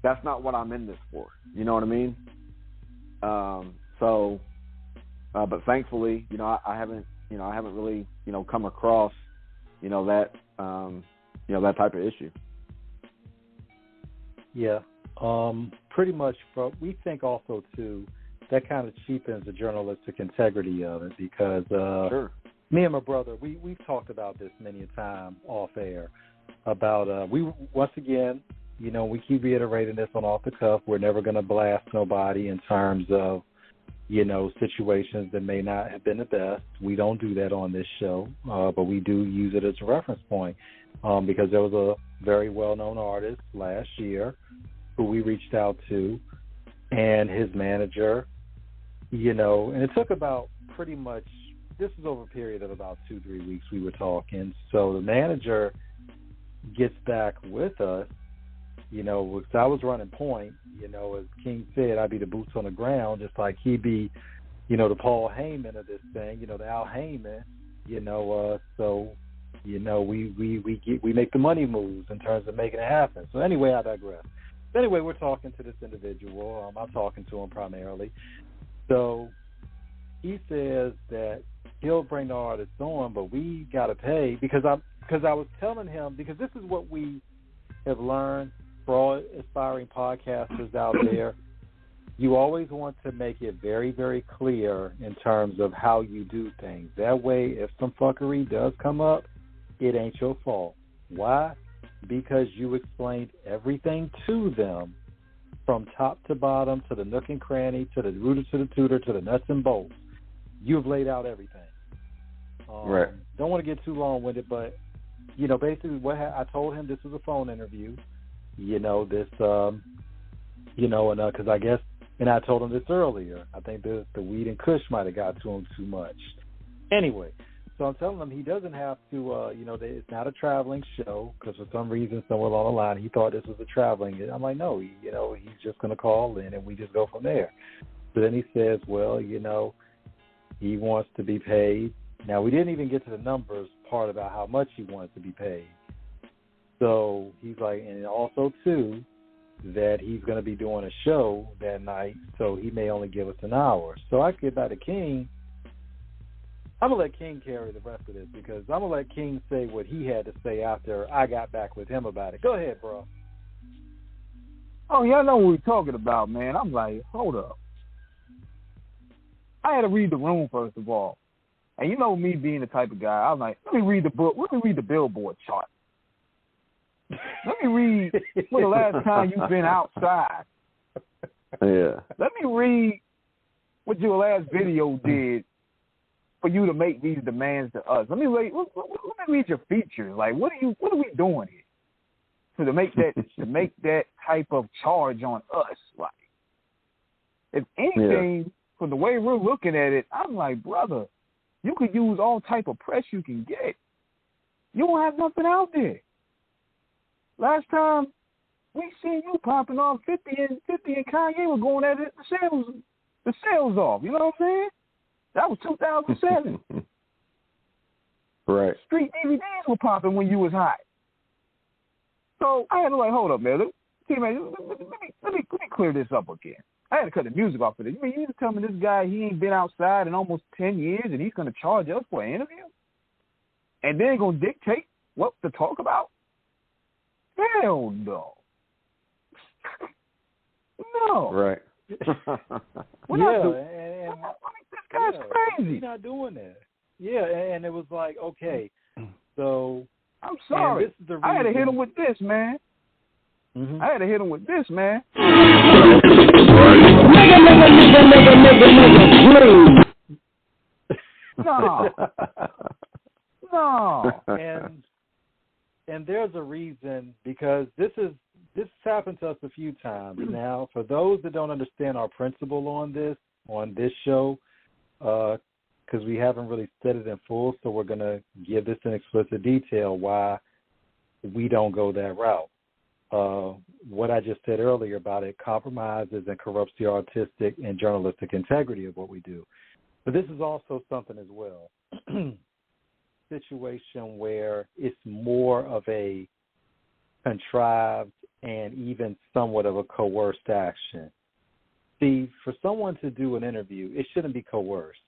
that's not what I'm in this for. You know what I mean? But thankfully, I haven't really, come across, that type of issue. Yeah. Pretty much, we think also, too, that kind of cheapens the journalistic integrity of it because sure. Me and my brother, we've talked about this many a time off air about, once again, we keep reiterating this on Off the Cuff. We're never going to blast nobody in terms of, situations that may not have been the best. We don't do that on this show, but we do use it as a reference point because there was a very well-known artist last year who we reached out to and his manager, and it took about pretty much, this was over a period of about 2-3 weeks we were talking. So the manager gets back with us, because I was running point, as King said, I'd be the boots on the ground, just like he'd be, the Paul Heyman of this thing, the Al Heyman, so, we make the money moves in terms of making it happen. So anyway, I digress. Anyway, we're talking to this individual. I'm talking to him primarily. So he says that he'll bring the artist on, but we got to pay because I was telling him, because this is what we have learned for all aspiring podcasters out there. You always want to make it very, very clear in terms of how you do things. That way, if some fuckery does come up, it ain't your fault. Why? Because you explained everything to them from top to bottom, to the nook and cranny, to the rooter to the tutor, to the nuts and bolts. You've laid out everything. Right. Don't want to get too long-winded, but, basically I told him this was a phone interview. This, because I guess, and I told him this earlier. I think the weed and kush might have got to him too much. Anyway, so I'm telling him he doesn't have to, it's not a traveling show, because for some reason, somewhere along the line, he thought this was a traveling. I'm like, no, he's just going to call in and we just go from there. So then he says, well, he wants to be paid. Now, we didn't even get to the numbers part about how much he wants to be paid. So he's like, and also, too, that he's going to be doing a show that night, so he may only give us an hour. So I get back to King. I'm going to let King carry the rest of this, because I'm going to let King say what he had to say after I got back with him about it. Go ahead, bro. Oh, yeah, I know what we're talking about, man. I'm like, hold up. I had to read the room, first of all. And me being the type of guy, I'm like, let me read the book. Let me read the Billboard chart. Let me read when the last time you've been outside. Yeah. Let me read what your last video did for you to make these demands to us. Let me read your features. Like, what are we doing here? So to make that type of charge on us, like, if anything, from the way we're looking at it, I'm like, brother, you could use all type of press you can get. You won't have nothing out there. Last time we seen you popping off 50 and Kanye were going at it, the sales off. You know what I'm saying? That was 2007. Right. Street DVDs were popping when you was hot. So I had to hold up, man. Let me clear this up again. I had to cut the music off of this. You mean you tell me this guy, he ain't been outside in almost 10 years and he's going to charge us for an interview? And then going to dictate what to talk about? Hell no. No. Right. This guy's crazy. He's not doing that. Yeah, and it was like, okay, so I'm sorry. This is the reason. I had to hit him with this, man. Mm-hmm. I had to hit him with this, man. No. And there's a reason, because this has happened to us a few times now. For those that don't understand our principle on this show, because we haven't really said it in full, so we're going to give this in explicit detail why we don't go that route. What I just said earlier about it compromises and corrupts the artistic and journalistic integrity of what we do. But this is also something as well. Situation where it's more of a contrived and even somewhat of a coerced action. See, for someone to do an interview, it shouldn't be coerced.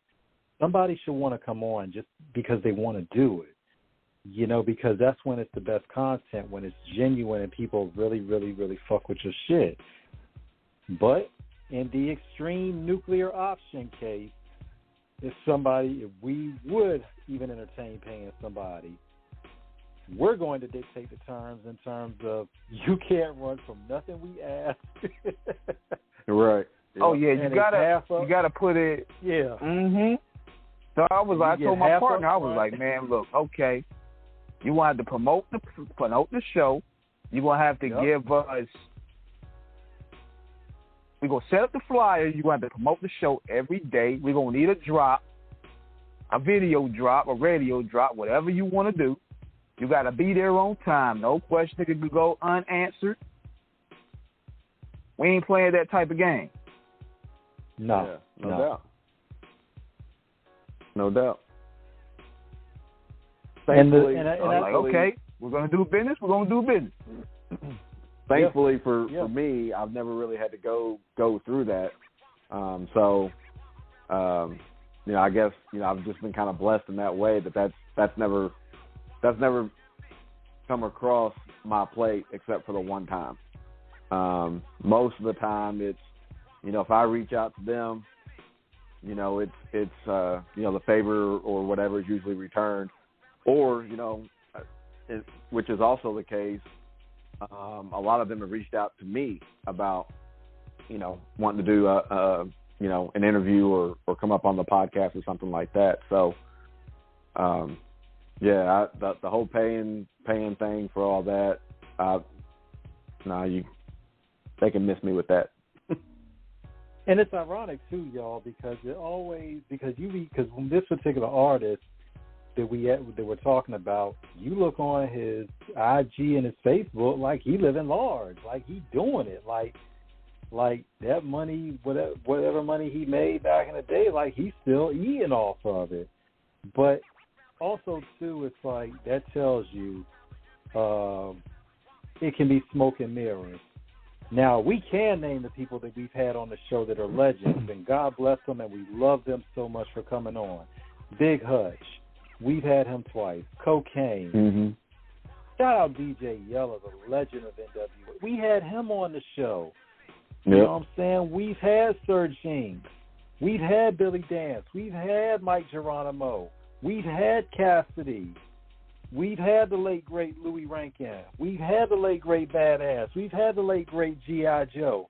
Somebody should want to come on just because they want to do it. Because that's when it's the best content, when it's genuine and people really, really, really fuck with your shit. But in the extreme nuclear option case, if we would even entertain paying somebody, we're going to dictate the terms in terms of you can't run from nothing we ask. Right. Yeah. Oh yeah, you gotta put it. Yeah. Mhm. So I told my partner, I was like, man, look, okay, you want to promote the show. You're gonna have to give us. We're going to set up the flyer. You're going to have to promote the show every day. We're going to need a drop, a video drop, a radio drop, whatever you want to do. You got to be there on time. No question that could go unanswered. We ain't playing that type of game. No doubt. No doubt. Thankfully, I was like, okay, we're going to do business. We're going to do business. Thankfully for me, I've never really had to go through that. I guess I've just been kind of blessed in that way that's never come across my plate except for the one time. Most of the time, it's if I reach out to them, it's the favor or whatever is usually returned, or which is also the case. A lot of them have reached out to me about wanting to do an interview or come up on the podcast or something like that. So, the whole paying thing for all that, they can miss me with that. And it's ironic too, y'all, because when this particular artist that we're talking about, you look on his IG and his Facebook like he living large, like he doing it, like that money, whatever money he made back in the day, like he's still eating off of it. But also too, it's like that tells you it can be smoke and mirrors. Now, we can name the people that we've had on the show that are legends, and God bless them, and we love them so much for coming on. Big Hutch, we've had him twice. Cocaine. Mm-hmm. Shout out DJ Yella, the legend of NWA. We had him on the show. Yep. You know what I'm saying? We've had Serge Jean. We've had Billy Dance. We've had Mike Geronimo. We've had Cassidy. We've had the late, great Louis Rankin. We've had the late, great Badass. We've had the late, great G.I. Joe.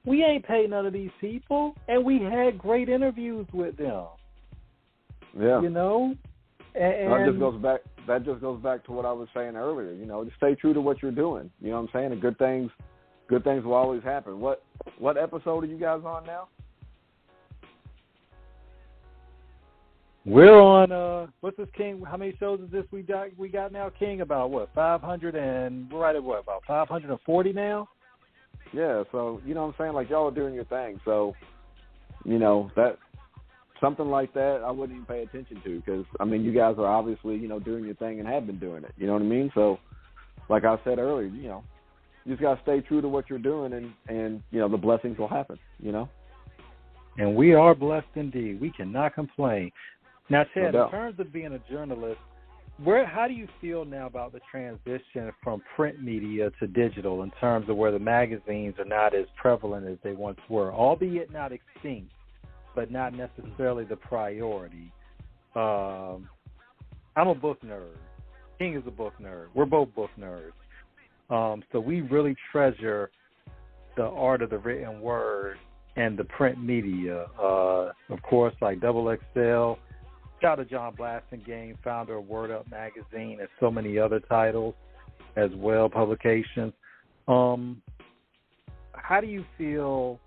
We ain't paid none of these people, and we had great interviews with them. Yeah. You know? And that just goes back to what I was saying earlier. Just stay true to what you're doing. You know what I'm saying? And good things will always happen. What episode are you guys on now? We're on, what's this, King? How many shows is this we got now, King? About, 500 and, we're right at about 540 now? Yeah, so, you know what I'm saying? Like, y'all are doing your thing. So, that something like that I wouldn't even pay attention to because, you guys are obviously, doing your thing and have been doing it. You know what I mean? So, like I said earlier, you just got to stay true to what you're doing and the blessings will happen, And we are blessed indeed. We cannot complain. Now, Chad, in terms of being a journalist, how do you feel now about the transition from print media to digital in terms of where the magazines are not as prevalent as they once were, albeit not extinct, but not necessarily the priority? I'm a book nerd. King is a book nerd. We're both book nerds. So we really treasure the art of the written word and the print media. Of course, like Double XL. Shout out to John Blasingame, founder of Word Up Magazine, and so many other titles as well, publications. How do you feel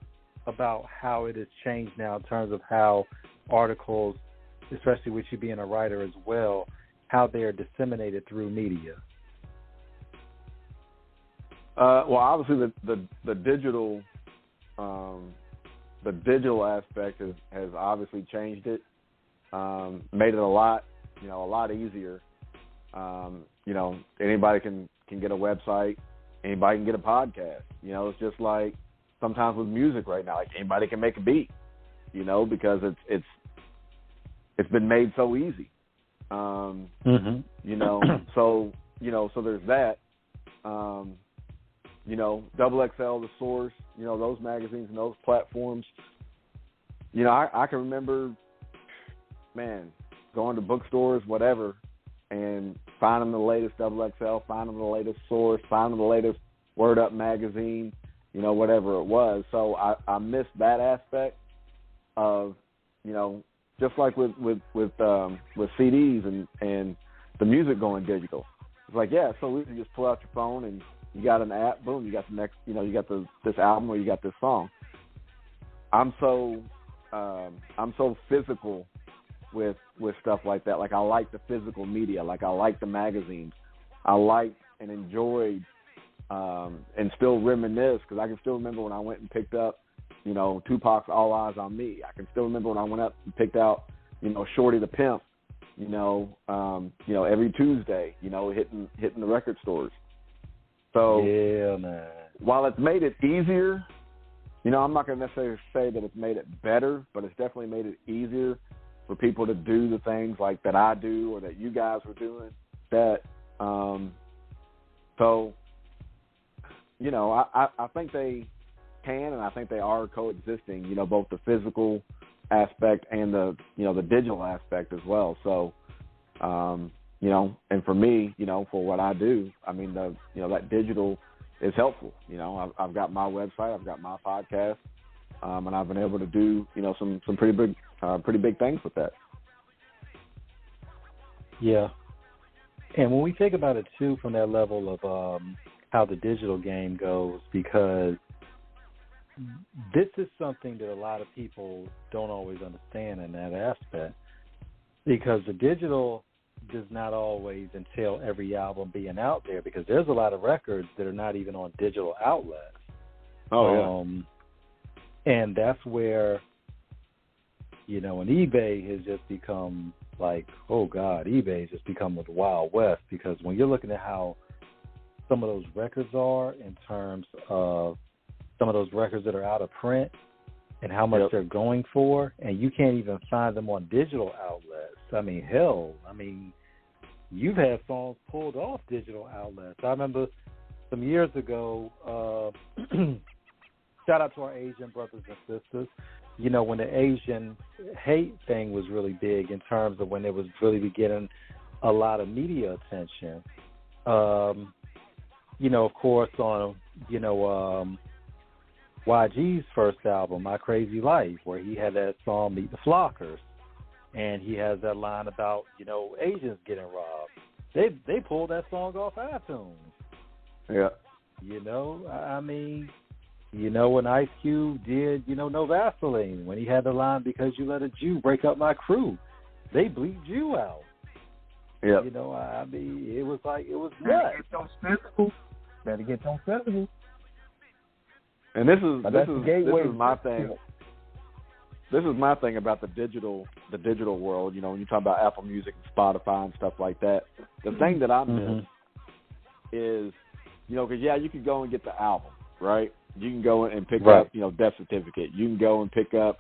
about how it has changed now in terms of how articles, especially with you being a writer as well, how they are disseminated through media? Well, obviously the digital aspect has obviously changed it. Made it a lot easier. Anybody can get a website, anybody can get a podcast. It's just like sometimes with music right now, like anybody can make a beat, because it's been made so easy. So there's that. Double XL, The Source, those magazines and those platforms. I can remember, going to bookstores, whatever, and finding the latest Double XL, finding the latest Source, finding the latest Word Up magazine, whatever it was. So I missed that aspect of, just like with CDs and the music going digital. It's like, yeah, so we can just pull out your phone and you got an app, boom, you got the next, you got this album or you got this song. I'm so physical with stuff like that. Like I like the physical media. Like I like the magazines. I like and enjoyed and still reminisce because I can still remember when I went and picked up, Tupac's All Eyes on Me. I can still remember when I went up and picked out, Shorty the Pimp, every Tuesday, hitting the record stores. So yeah, man. While it's made it easier, I'm not going to necessarily say that it's made it better, but it's definitely made it easier for people to do the things like that I do or that you guys were doing. I think they can and I think they are coexisting, both the physical aspect and the digital aspect as well. So, and for me, for what I do, that digital is helpful. I've got my website, I've got my podcast, and I've been able to do, some pretty big things with that. Yeah. And when we think about it, too, from that level of how the digital game goes, because this is something that a lot of people don't always understand in that aspect, because the digital does not always entail every album being out there, because there's a lot of records that are not even on digital outlets. Oh, yeah. And that's where, and eBay has just become like, oh, God, eBay has just become the Wild West, because when you're looking at how some of those records are in terms of some of those records that are out of print and how much they're going for, and you can't even find them on digital outlets. I mean, hell, you've had songs pulled off digital outlets. I remember some years ago, shout out to our Asian brothers and sisters, when the Asian hate thing was really big in terms of when it was really getting a lot of media attention. Of course, on, YG's first album, My Crazy Life, where he had that song, Meet the Flockers. And he has that line about, Asians getting robbed. They pulled that song off iTunes. Yeah. When Ice Cube did, No Vaseline, when he had the line, because you let a Jew break up my crew, they bleeped you out. Yeah. It was like, it was nuts. Better get those festivals. And this is my thing. This is my thing about the digital world. When you talk about Apple Music and Spotify and stuff like that, the thing that I miss is, because you can go and get the album, right? You can go and pick up, Death Certificate. You can go and pick up,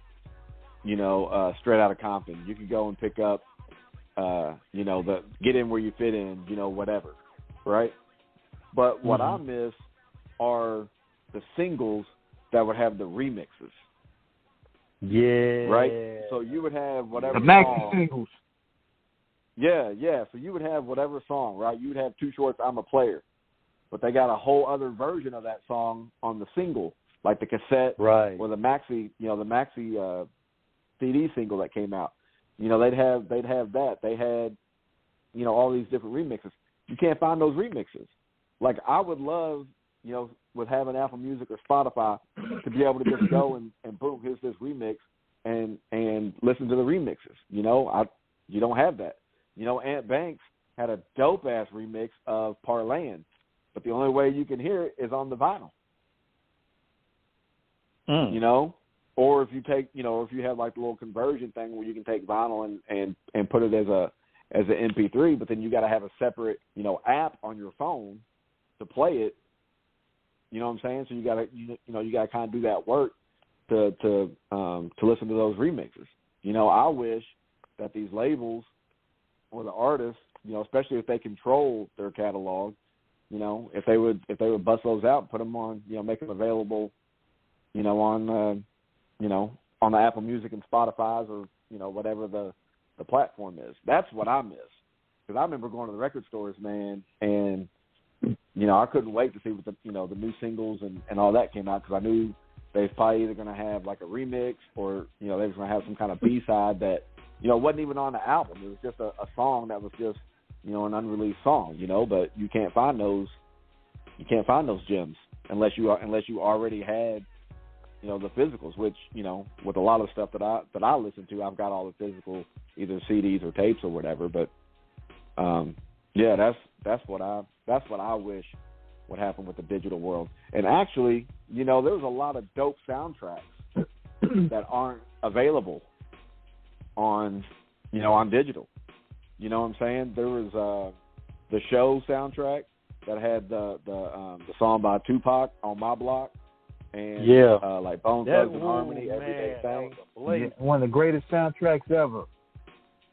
Straight Outta Compton. You can go and pick up, the Get In Where You Fit In, whatever, right? But what I miss are the singles that would have the remixes. Yeah. Right? So you would have whatever the maxi song. singles. Yeah. So you would have whatever song, right? You would have Too Short's I'm a Player. But they got a whole other version of that song on the single, like the cassette or the maxi, CD single that came out. They'd have that. They had, all these different remixes. You can't find those remixes. Like, I would love, with having Apple Music or Spotify, to be able to just go and boom, here's this remix and listen to the remixes. You don't have that. Ant Banks had a dope-ass remix of Parlaying, but the only way you can hear it is on the vinyl. Or if you take, if you have like the little conversion thing where you can take vinyl and put it as an MP3, but then you got to have a separate, app on your phone to play it. You know what I'm saying? So you got to kind of do that work to listen to those remixes. I wish that these labels or the artists, especially if they control their catalog, if they would bust those out and put them on, make them available, on the Apple Music and Spotify's or, whatever the platform is. That's what I miss. Because I remember going to the record stores, man, and, I couldn't wait to see what the new singles and all that came out, because I knew they was probably either going to have like a remix or, they was going to have some kind of B-side that, wasn't even on the album. It was just a song that was just, an unreleased song, but you can't find those gems unless you already had, the physicals, which, with a lot of stuff that I listen to, I've got all the physical, either CDs or tapes or whatever. But that's what I wish would happen with the digital world. And actually, there was a lot of dope soundtracks that aren't available on digital. You know what I'm saying? There was the Show soundtrack that had the song by Tupac, On My Block, and like Bone Thugs and Harmony, Everyday Thing. One of the greatest soundtracks ever.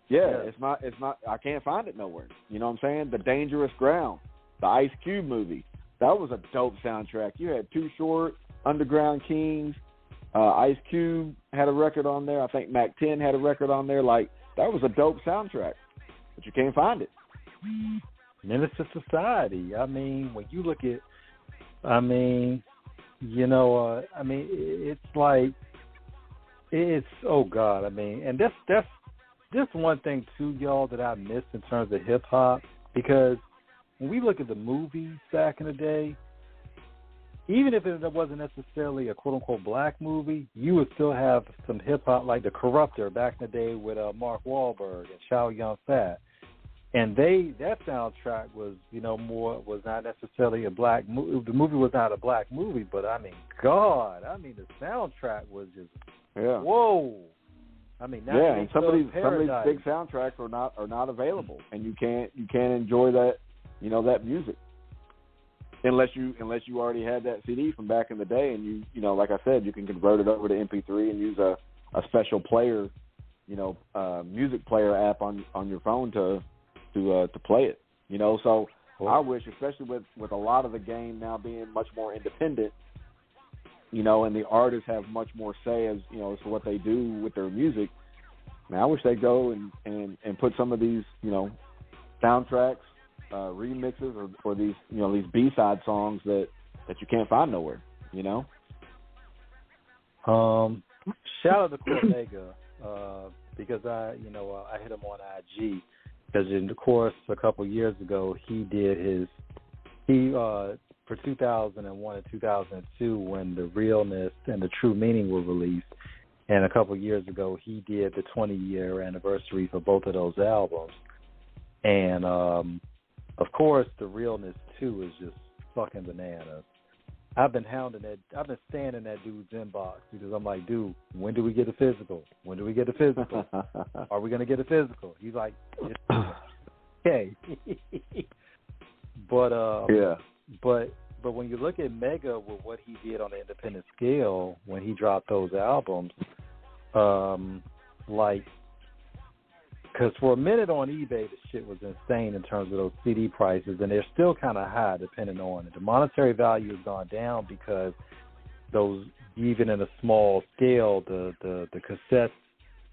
Yeah, it's not. I can't find it nowhere. You know what I'm saying? The Dangerous Ground, the Ice Cube movie. That was a dope soundtrack. You had Too Short, Underground Kings, Ice Cube had a record on there. I think Mac 10 had a record on there. Like, that was a dope soundtrack, but you can't find it. Menace to Society. I mean, when you look at, it's like It's, oh God, I mean, and that's just one thing too, y'all, that I missed in terms of hip hop, because when we look at the movies back in the day, even if it wasn't necessarily a quote unquote black movie, you would still have some hip hop, like The Corruptor back in the day with Mark Wahlberg and Chow Yun Fat. And that soundtrack was, was not necessarily a black movie. The movie was not a black movie, but I mean, God, the soundtrack was just, whoa. I mean, and some of these big soundtracks are not available, and you can't enjoy that, that music unless you already had that CD from back in the day, and you like I said, you can convert it over to MP3 and use a special player, music player app on your phone to play it, So I wish, especially with a lot of the game now being much more independent, and the artists have much more say as to what they do with their music. Man, I wish they'd go and put some of these soundtracks, remixes, or these these B-side songs that you can't find nowhere. Shout out to Cormega, because I hit him on IG. Because, of course, a couple of years ago, he for 2001 and 2002, when The Realness and The True Meaning were released, and a couple of years ago, he did the 20-year anniversary for both of those albums. And, of course, The Realness 2 is just fucking bananas. I've been staying in that dude's inbox because I'm like, dude, when do we get a physical? When do we get a physical? Are we going to get a physical? He's like, okay. But when you look at Mega with what he did on the independent scale when he dropped those albums, because for a minute on eBay, the shit was insane in terms of those CD prices, and they're still kind of high depending on it. The monetary value has gone down because those, even in a small scale, the cassettes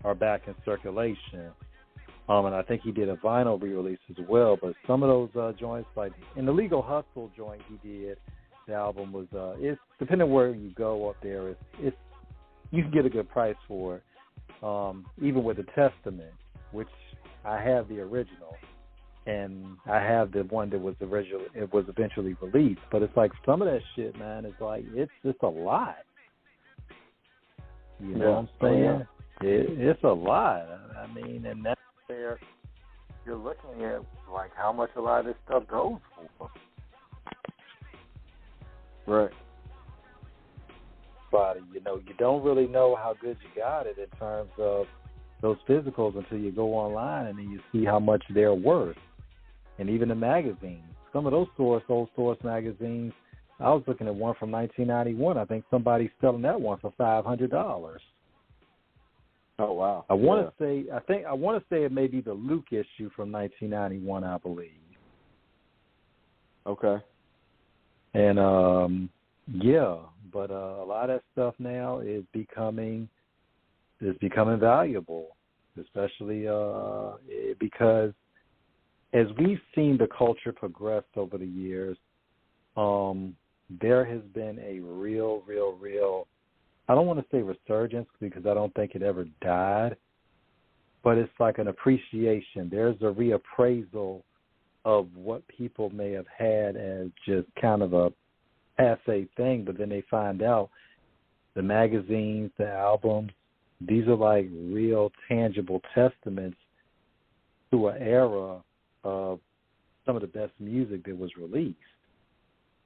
are back in circulation. And I think he did a vinyl re-release as well. But some of those joints, like in the Legal Hustle joint he did, the album was, it's depending on where you go up there, it's you can get a good price for it. Even with the Testament, which I have the original, and I have the one that was eventually released. But it's like some of that shit, man, is like it's just a lot. You know what I'm saying? It's a lot. I mean, and that's where you're looking at like how much a lot of this stuff goes for. Right. But you don't really know how good you got it in terms of those physicals until you go online and then you see how much they're worth. And even the magazines. Some of those old source magazines, I was looking at one from 1991. I think somebody's selling that one for $500. Oh wow! I want to say it may be the Luke issue from 1991, I believe. Okay. And but a lot of that stuff now is becoming valuable, especially because as we've seen the culture progress over the years, there has been a real, I don't want to say resurgence because I don't think it ever died, but it's like an appreciation. There's a reappraisal of what people may have had as just kind of a passé thing, but then they find out the magazines, the albums, these are like real tangible testaments to an era of some of the best music that was released.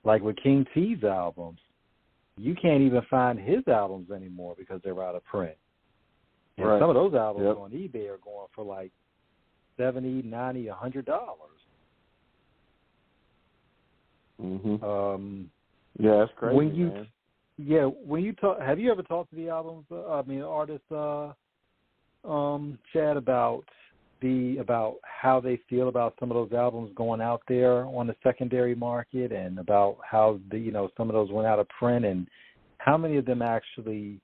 Like with King T's albums, you can't even find his albums anymore because they're out of print. And some of those albums on eBay are going for like $70, $90, $100. Mm-hmm. That's crazy, man. Yeah, when you talk, have you ever talked to the artists, Chad, about how they feel about some of those albums going out there on the secondary market, and about how some of those went out of print, and how many of them actually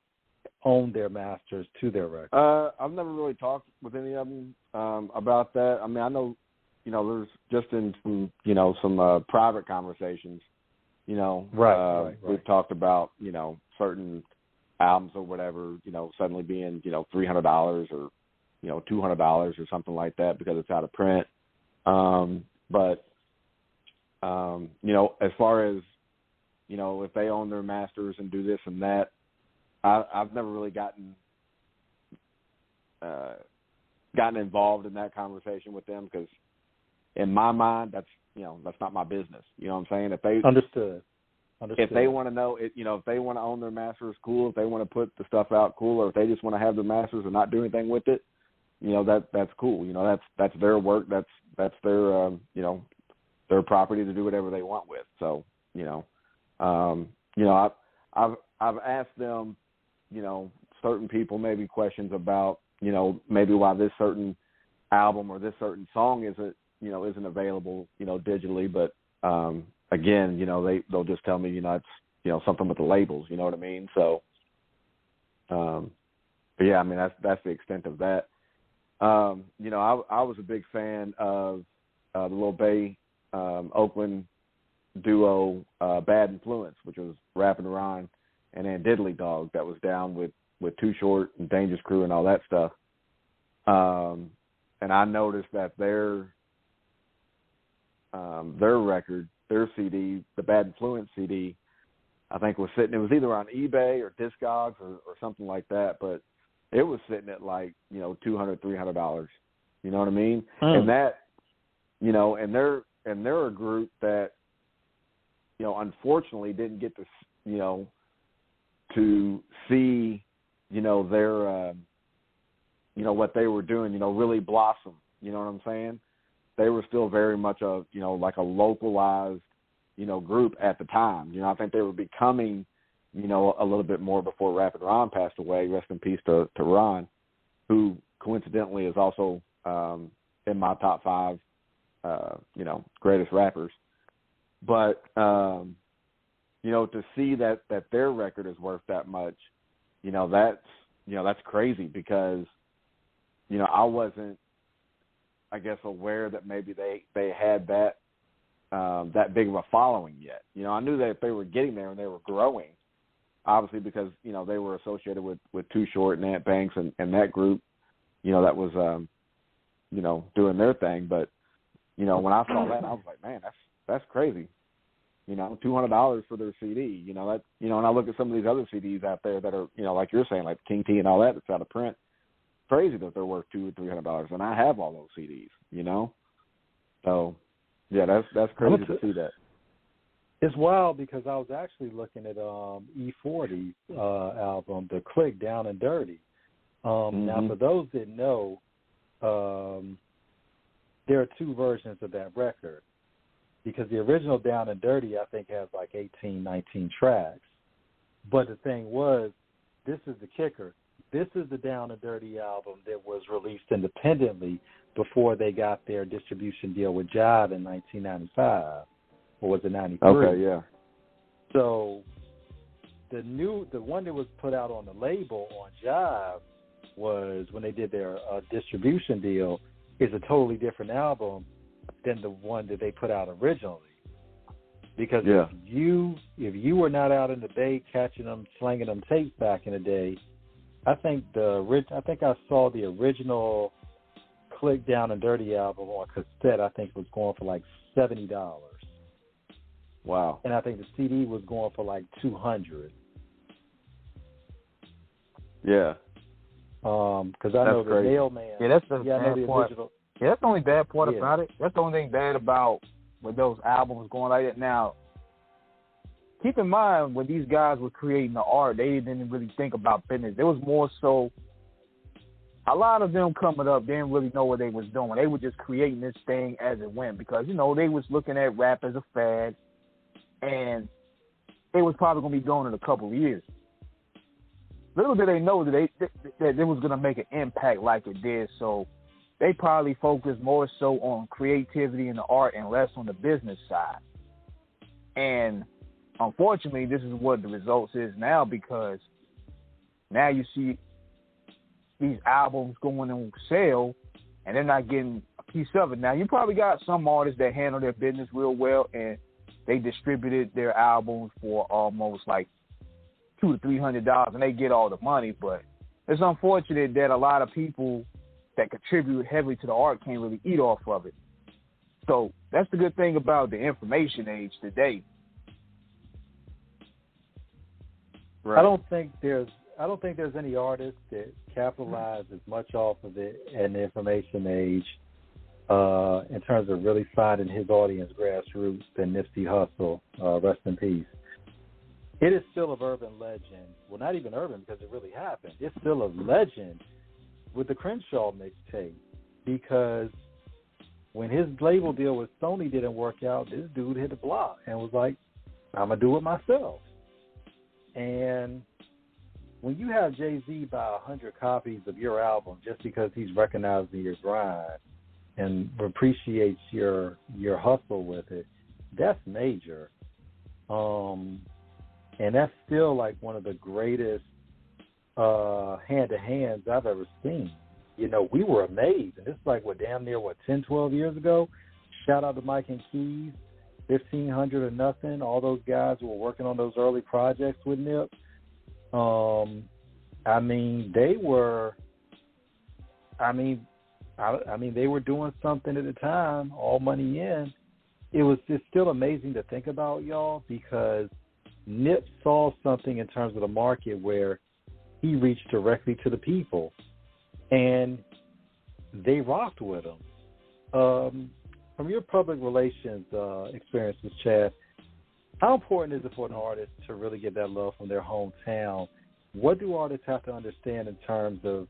own their masters to their records? I've never really talked with any of them about that. I mean, I know, there's just in some private conversations. Right. We've talked about, certain albums or whatever, suddenly being, $300 or, $200 or something like that because it's out of print. But as far as, if they own their masters and do this and that, I've never really gotten involved in that conversation with them because in my mind, that's not my business. You know what I'm saying? If they Understood. If they want to know it, if they want to own their masters, cool. If they want to put the stuff out, cool. Or if they just want to have their masters and not do anything with it, that's cool. That's their work. That's their their property to do whatever they want with. So I've asked them, certain people maybe questions about maybe why this certain album or this certain song isn't available digitally, but again, they'll just tell me, it's, something with the labels, you know what I mean? So, but yeah, I mean, that's the extent of that. I was a big fan of the Lil Bay, Oakland duo, Bad Influence, which was Rappin' Ron and then Diddley Dog that was down with Too Short and Dangerous Crew and all that stuff. And I noticed that their record, their CD, the Bad Influence CD, I think it was either on eBay or Discogs or something like that, but it was sitting at like, $200, $300. You know what I mean? And that, and they're a group that, unfortunately didn't get to, to see, their, what they were doing, really blossom. You know what I'm saying? They were still very much a, like a localized, group at the time. I think they were becoming, a little bit more before Rappin' Ron passed away. Rest in peace to Ron, who coincidentally is also in my top 5, greatest rappers. But, to see that their record is worth that much, that's crazy because, I wasn't, I guess, aware that maybe they had that big of a following yet. I knew that they were getting there and they were growing, obviously because, they were associated with Too Short and Ant Banks and that group, that was, doing their thing. But, when I saw that, I was like, man, that's crazy. $200 for their CD, and I look at some of these other CDs out there that are, like you're saying, like King T and all that's out of print. Crazy that they're worth $200 or $300, and I have all those CDs, So, yeah, that's crazy to see that. It's wild because I was actually looking at E40's album, The Click Down and Dirty. Now, for those that know, there are 2 versions of that record because the original Down and Dirty, I think, has like 18, 19 tracks. But the thing was, this is the kicker. This is the Down and Dirty album that was released independently before they got their distribution deal with Jive in 1995, or was it 93? Okay, yeah. So the one that was put out on the label on Jive was when they did their distribution deal is a totally different album than the one that they put out originally. Because if you were not out in the Bay catching them, slanging them tapes back in the day, I think I saw the original Click Down and Dirty album on cassette. I think it was going for like $70. Wow. And I think the CD was going for like $200. Yeah. Because I know the Mailman. Yeah, that's the bad part. Original. Yeah, that's the only bad part about it. That's the only thing bad about with those albums going like that. Now, keep in mind when these guys were creating the art, they didn't really think about business. It was more so a lot of them coming up, they didn't really know what they was doing. They were just creating this thing as it went because, they was looking at rap as a fad, and it was probably going to be going in a couple of years. Little did they know that it was going to make an impact like it did, so they probably focused more so on creativity and the art and less on the business side. And unfortunately, this is what the results is now because now you see these albums going on sale and they're not getting a piece of it. Now, you probably got some artists that handle their business real well and they distributed their albums for almost like $200 to $300 and they get all the money. But it's unfortunate that a lot of people that contribute heavily to the art can't really eat off of it. So that's the good thing about the information age today. Right. I don't think there's any artist that capitalize as much off of it in the information age in terms of really finding his audience grassroots than Nipsey Hussle. Rest in peace. It is still an urban legend. Well, not even urban because it really happened. It's still a legend with the Crenshaw mixtape because when his label deal with Sony didn't work out, this dude hit the block and was like, I'm going to do it myself. And when you have Jay-Z buy 100 copies of your album just because he's recognizing your grind and appreciates your hustle with it, that's major. And that's still like one of the greatest hand-to-hands I've ever seen. You know, we were amazed. And it's like, damn near, 10, 12 years ago? Shout out to Mike and Keys, 1500 or nothing. All those guys who were working on those early projects with Nip. I mean, they were doing something at the time, all money in. It's still amazing to think about, y'all, because Nip saw something in terms of the market where he reached directly to the people, and they rocked with him. From your public relations experiences, Chad, how important is it for an artist to really get that love from their hometown? What do artists have to understand in terms of,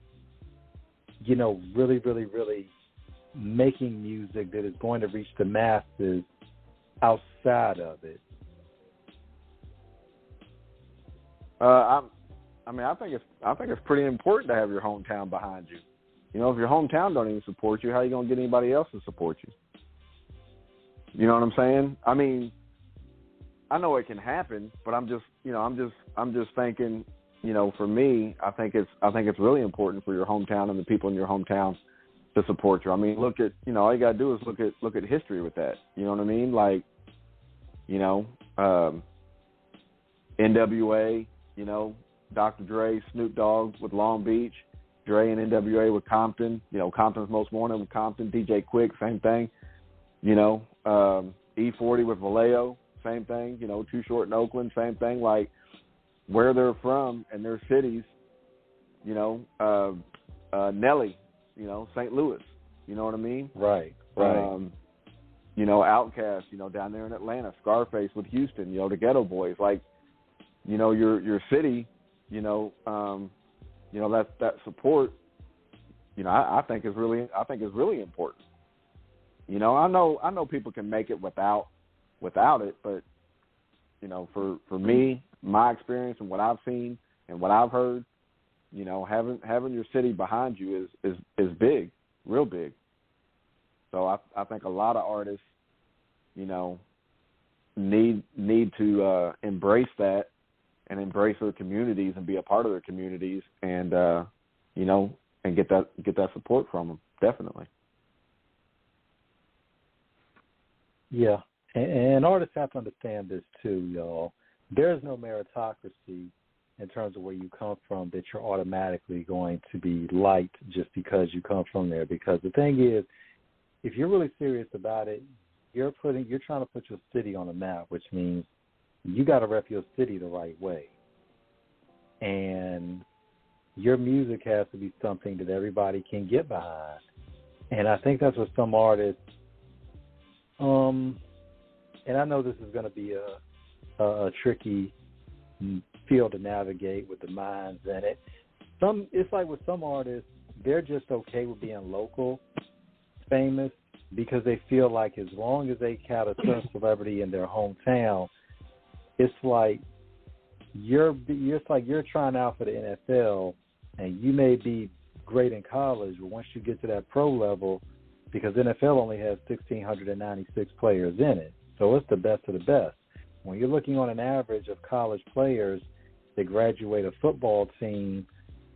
you know, really, really, really making music that is going to reach the masses outside of it? I think it's pretty important to have your hometown behind you. You know, if your hometown don't even support you, how are you gonna get anybody else to support you? You know what I'm saying? I mean, I know it can happen, but I'm just thinking, you know, for me, I think it's really important for your hometown and the people in your hometown to support you. I mean, look at, you know, all you gotta do is look at history with that. You know what I mean? Like, you know, NWA, you know, Dr. Dre, Snoop Dogg with Long Beach, Dre and NWA with Compton, you know, Compton's Most Wanted with Compton, DJ Quick, same thing, you know, E40 with Vallejo, same thing, you know, Too Short in Oakland, same thing, like where they're from and their cities, you know, Nelly, you know, St. Louis, you know what I mean? Right. You know, Outkast, you know, down there in Atlanta, Scarface with Houston, you know, the Ghetto Boys, like, you know, your city, you know, that support, you know, I think is really important. You know, I know people can make it without it, but you know, for me, my experience and what I've seen and what I've heard, you know, having your city behind you is big, real big. So I think a lot of artists, you know, need to embrace that and embrace their communities and be a part of their communities and you know, and get that support from them, definitely. Yeah, and artists have to understand this too, y'all. There's no meritocracy in terms of where you come from that you're automatically going to be liked just because you come from there. Because the thing is, if you're really serious about it, you're trying to put your city on a map, which means you got to rep your city the right way. And your music has to be something that everybody can get behind. And I think that's what some artists, and I know this is going to be a tricky field to navigate with the minds in it. It's like with some artists, they're just okay with being local famous because they feel like as long as they have a certain celebrity in their hometown, it's like you're trying out for the NFL, and you may be great in college, but once you get to that pro level, because NFL only has 1,696 players in it, so it's the best of the best. When you're looking on an average of college players that graduate a football team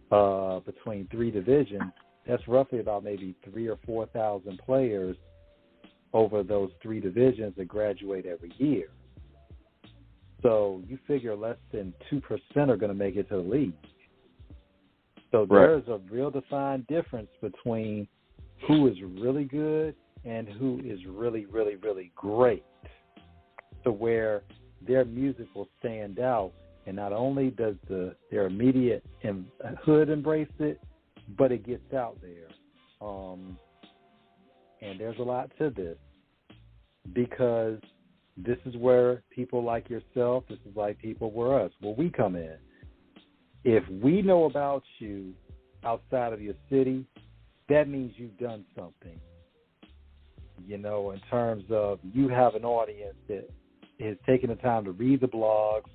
between three divisions, that's roughly about maybe 3,000 or 4,000 players over those three divisions that graduate every year. So you figure less than 2% are going to make it to the league. So there's a real defined difference between who is really good and who is really, really, really great, to where their music will stand out. And not only does their immediate hood embrace it, but it gets out there. And there's a lot to this, because this is where people like yourself, this is like people where us, where we come in. If we know about you outside of your city, that means you've done something. You know, in terms of you have an audience that is taking the time to read the blogs,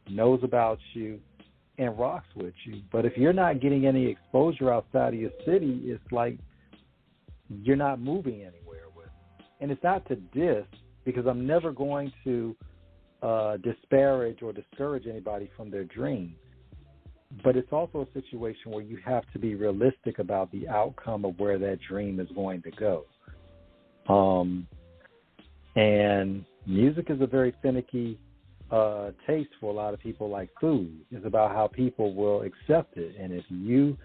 knows about you, and rocks with you. But if you're not getting any exposure outside of your city, it's like you're not moving anywhere with it. And it's not to diss, because I'm never going to disparage or discourage anybody from their dreams. But it's also a situation where you have to be realistic about the outcome of where that dream is going to go. And music is a very finicky taste for a lot of people, like food. It's about how people will accept it. And if you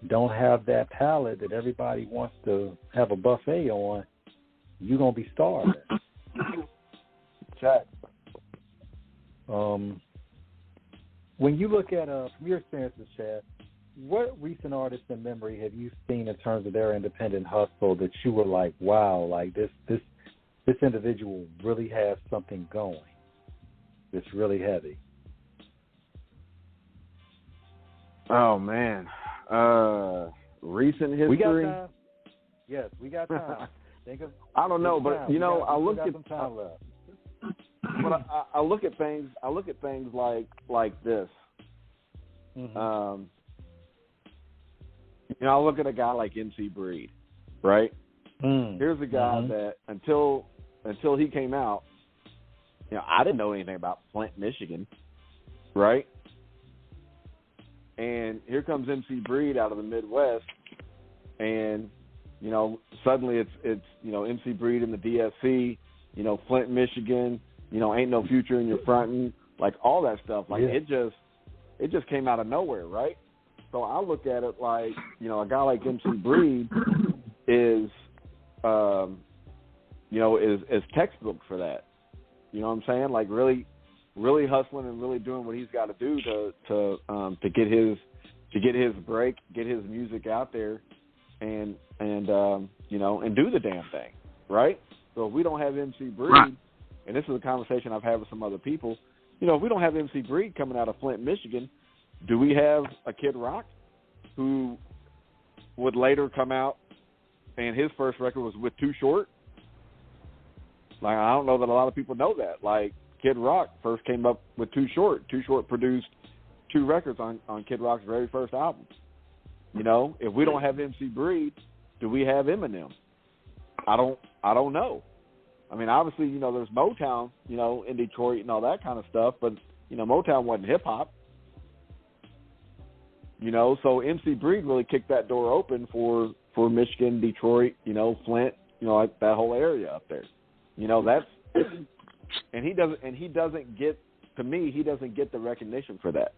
don't have that palate that everybody wants to have a buffet on, you're going to be starving. Check. When you look at, from your experiences, Chad, what recent artists in memory have you seen in terms of their independent hustle that you were like, wow, like this individual really has something going that's really heavy? Oh, man. Recent history? We got time. Yes, we got time. I don't know, but time. I look got at some time left. But I look at things. I look at things like this. Mm-hmm. I look at a guy like MC Breed, right? Here's a guy that until he came out, I didn't know anything about Flint, Michigan, right? And here comes MC Breed out of the Midwest, and suddenly it's MC Breed in the DSC, Flint, Michigan, ain't no future in your frontin', like all that stuff. Like it just came out of nowhere, right? So I look at it like, a guy like MC Breed is textbook for that. You know what I'm saying? Like really, really hustling and really doing what he's got to do to get his break, get his music out there, and do the damn thing, right? So if we don't have MC Breed, and this is a conversation I've had with some other people, if we don't have MC Breed coming out of Flint, Michigan, do we have a Kid Rock who would later come out and his first record was with Too Short? Like, I don't know that a lot of people know that. Like, Kid Rock first came up with Too Short. Too Short produced 2 records on Kid Rock's very first album. If we don't have MC Breed, do we have Eminem? I don't know. I mean, obviously, there's Motown, in Detroit and all that kind of stuff, but, Motown wasn't hip-hop. So MC Breed really kicked that door open for Michigan, Detroit, Flint, like that whole area up there. And he doesn't get the recognition for that.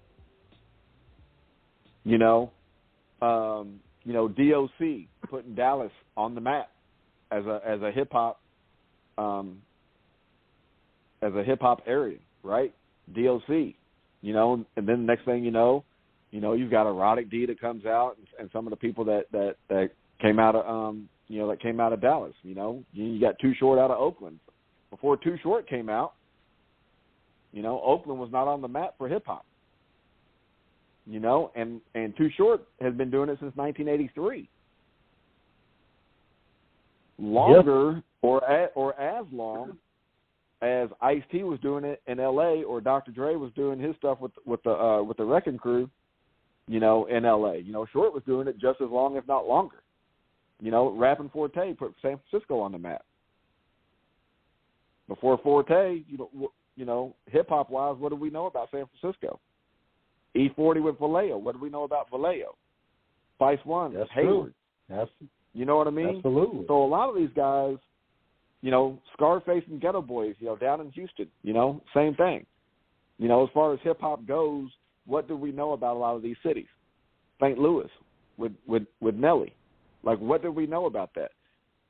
DOC putting Dallas on the map as a hip hop area, right? DOC, and then the next thing you've got Erotic D that comes out, and some of the people that came out of Dallas. You got Too Short out of Oakland. Before Too Short came out, Oakland was not on the map for hip hop. And Too Short has been doing it since 1983. Longer or as long as Ice-T was doing it in L.A. or Dr. Dre was doing his stuff with the Wrecking Crew, in L.A. Short was doing it just as long, if not longer. Rapping Forte put San Francisco on the map. Before Forte, hip hop wise, what do we know about San Francisco? E40 with Vallejo. What do we know about Vallejo? Spice One, that's Hayward. True. You know what I mean? Absolutely. So a lot of these guys, Scarface and Ghetto Boys, down in Houston, same thing. You know, as far as hip hop goes, what do we know about a lot of these cities? St. Louis with Nelly. Like, what do we know about that?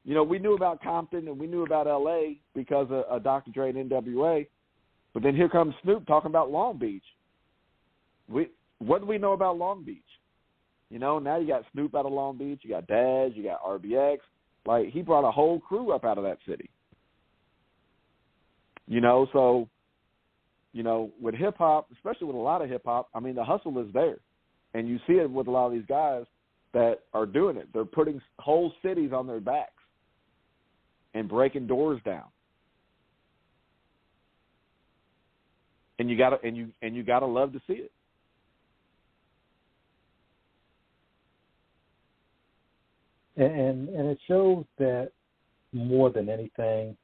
You know, we knew about Compton and we knew about L.A. because of Dr. Dre and NWA, but then here comes Snoop talking about Long Beach. What do we know about Long Beach? You know, now you got Snoop out of Long Beach, you got Daz, you got RBX. Like, he brought a whole crew up out of that city. You know, so, you know, with hip-hop, especially with a lot of hip-hop, I mean, the hustle is there. And you see it with a lot of these guys that are doing it. They're putting whole cities on their backs and breaking doors down. And you gotta love to see it. And it shows that more than anything,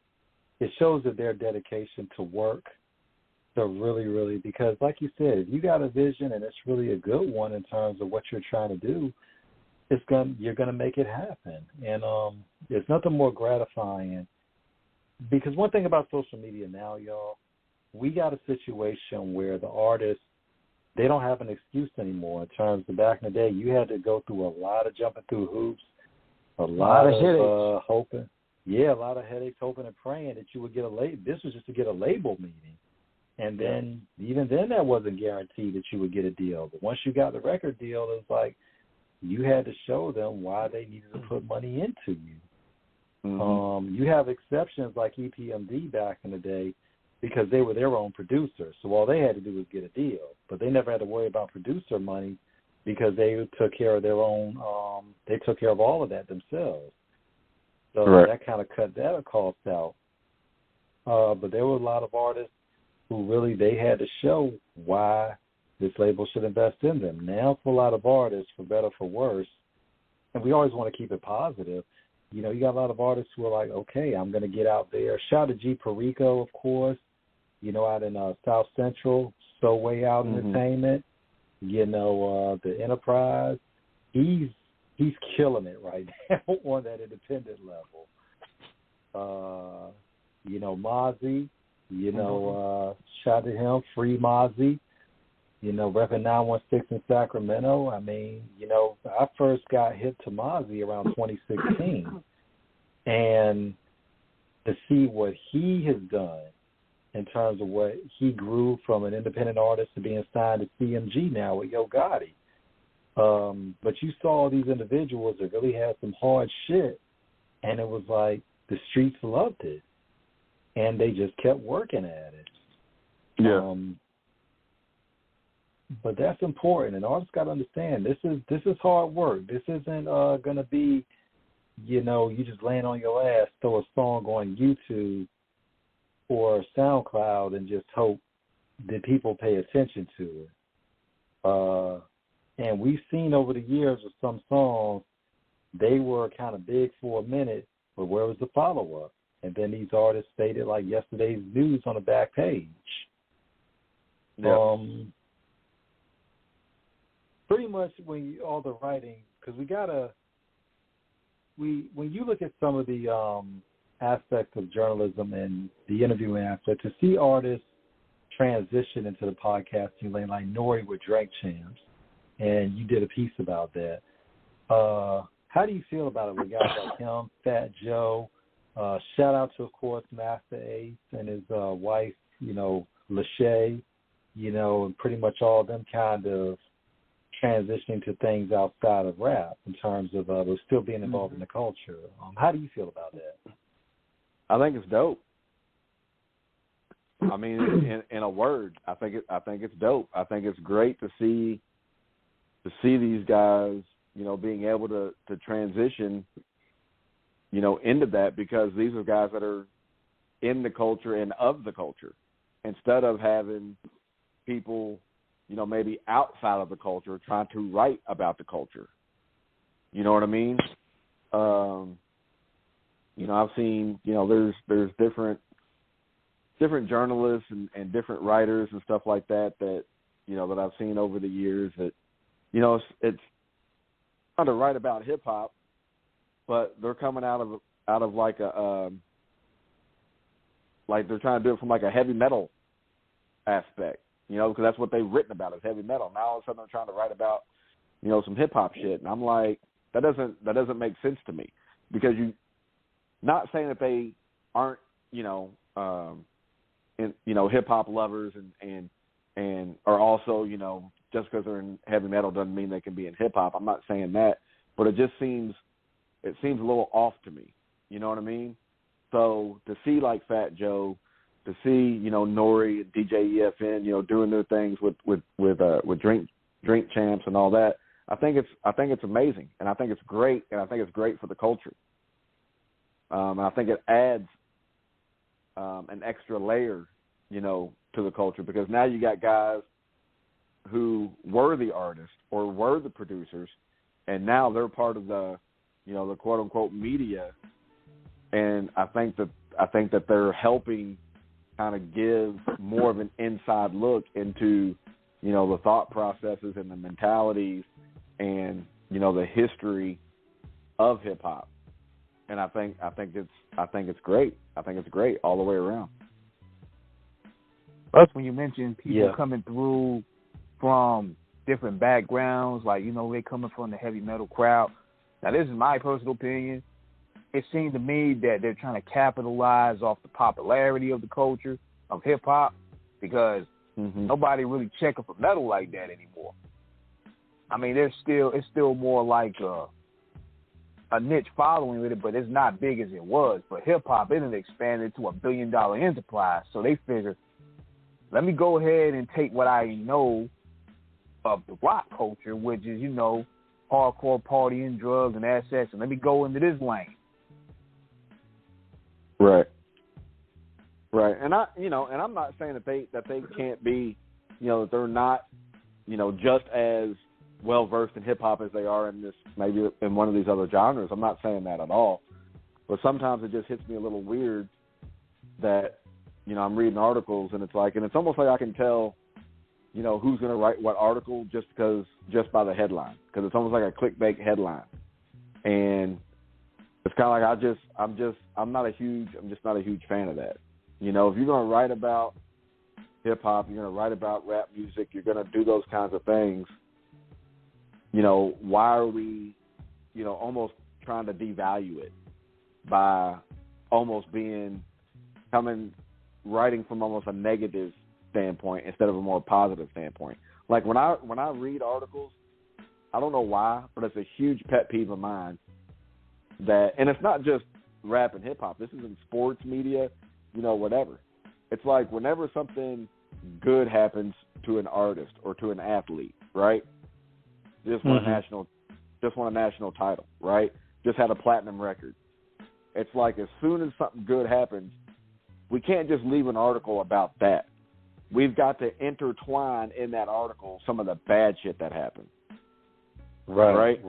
it shows that their dedication to work. So really, really, because like you said, if you got a vision and it's really a good one in terms of what you're trying to do, you're gonna make it happen. And there's nothing more gratifying. Because one thing about social media now, y'all, we got a situation where the artists, they don't have an excuse anymore in terms of back in the day, you had to go through a lot of jumping through hoops, a lot of headaches. Hoping. Yeah, a lot of headaches, hoping and praying that you would get a label. This was just to get a label meeting. And then, even then, that wasn't guaranteed that you would get a deal. But once you got the record deal, it was like you had to show them why they needed to put money into you. Mm-hmm. You have exceptions like EPMD back in the day because they were their own producers. So all they had to do was get a deal. But they never had to worry about producer money because they took care of their own, they took care of all of that themselves. So that kind of cut that cost out. But there were a lot of artists who really, they had to show why this label should invest in them. Now for a lot of artists, for better or for worse, and we always want to keep it positive, you know, you got a lot of artists who are like, okay, I'm going to get out there. Shout out to G. Perico, of course, you know, out in South Central, So Way Out Entertainment, you know, the Enterprise. He's killing it right now on that independent level. You know, Mozzie, you know, shout out to him, Free Mozzie. You know, repping 916 in Sacramento. I mean, you know, I first got hip to Mozzie around 2016. And to see what he has done in terms of what he grew from an independent artist to being signed to CMG now with Yo Gotti. But you saw these individuals that really had some hard shit, and it was like the streets loved it. And they just kept working at it. Yeah. But that's important, and artists got to understand this is hard work. This isn't going to be, you know, you just laying on your ass, throw a song on YouTube or SoundCloud and just hope that people pay attention to it. And we've seen over the years with some songs, they were kind of big for a minute, but where was the follow-up? And then these artists stated like yesterday's news on the back page. Yeah. Pretty much all the writing, because when you look at some of the aspects of journalism and the interviewing aspect, to see artists transition into the podcasting lane, like Nori with Drink Champs, and you did a piece about that. How do you feel about it with guys like him, Fat Joe? Shout out to, of course, Master Ace and his wife, you know, Lachey, you know, and pretty much all of them kind of transitioning to things outside of rap in terms of still being involved in the culture. How do you feel about that? I think it's dope. I mean, in a word, I think it's dope. I think it's great to see these guys, you know, being able to transition, you know, into that, because these are guys that are in the culture and of the culture, instead of having people, you know, maybe outside of the culture trying to write about the culture. You know what I mean? You know, I've seen, you know, there's different journalists and different writers and stuff like that, you know, that I've seen over the years that, you know, it's trying to write about hip hop, but they're coming out of like like they're trying to do it from like a heavy metal aspect. because that's what they've written about is heavy metal. Now all of a sudden they're trying to write about, some hip hop shit, and I'm like, that doesn't make sense to me, because not saying that they aren't, hip hop lovers and are also, just because they're in heavy metal doesn't mean they can be in hip hop. I'm not saying that, but it just seems a little off to me. You know what I mean? So to see like Fat Joe, to see Nori and DJ EFN, doing their things with drink champs and all that, I think it's amazing, and I think it's great, and I think it's great for the culture. And I think it adds an extra layer, to the culture, because now you got guys who were the artists or were the producers, and now they're part of the, the quote unquote media, and I think that they're helping kind of give more of an inside look into, the thought processes and the mentalities and the history of hip hop. And I think it's great. I think it's great all the way around. Plus, when you mention people coming through from different backgrounds, like, they coming from the heavy metal crowd. Now, this is my personal opinion. It seemed to me that they're trying to capitalize off the popularity of the culture of hip hop, because nobody really checking for metal like that anymore. I mean, it's still more like a niche following with it, but it's not big as it was. But hip hop, it has expanded to $1 billion enterprise. So they figured, let me go ahead and take what I know of the rock culture, which is, hardcore partying, drugs, and assets, and let me go into this lane. Right. And I'm not saying that they can't be, that they're not, just as well versed in hip hop as they are in this, maybe in one of these other genres. I'm not saying that at all. But sometimes it just hits me a little weird that, I'm reading articles and it's almost like I can tell, who's going to write what article just by the headline, because it's almost like a clickbait headline. And it's kind of like I'm just not a huge fan of that. If you're going to write about hip hop, you're going to write about rap music, you're going to do those kinds of things, why are we, almost trying to devalue it by almost writing from almost a negative standpoint instead of a more positive standpoint. Like when I read articles, I don't know why, but it's a huge pet peeve of mine that, and it's not just rap and hip hop. This is in sports media, whatever. It's like whenever something good happens to an artist or to an athlete, right? Just won a national title, right? Just had a platinum record. It's like as soon as something good happens, we can't just leave an article about that. We've got to intertwine in that article some of the bad shit that happened. Right.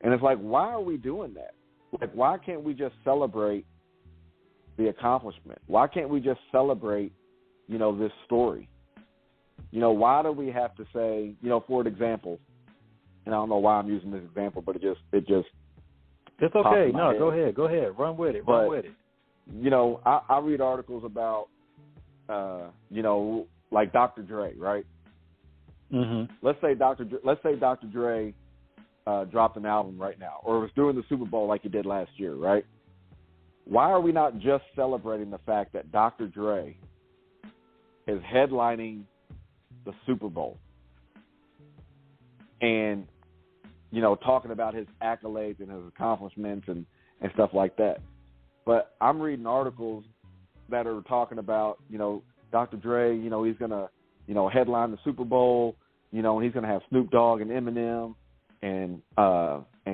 And it's like, why are we doing that? Like, why can't we just celebrate the accomplishment? Why can't we just celebrate, this story? Why do we have to say, for an example, and I don't know why I'm using this example, but it just it's okay. No, go ahead. Run with it. I read articles about, like Dr. Dre, right? Mm-hmm. Let's say Dr. Dre dropped an album right now, or was doing the Super Bowl like he did last year, right? Why are we not just celebrating the fact that Dr. Dre is headlining the Super Bowl and, talking about his accolades and his accomplishments and stuff like that? But I'm reading articles that are talking about, Dr. Dre, he's going to, headline the Super Bowl, and he's going to have Snoop Dogg and Eminem and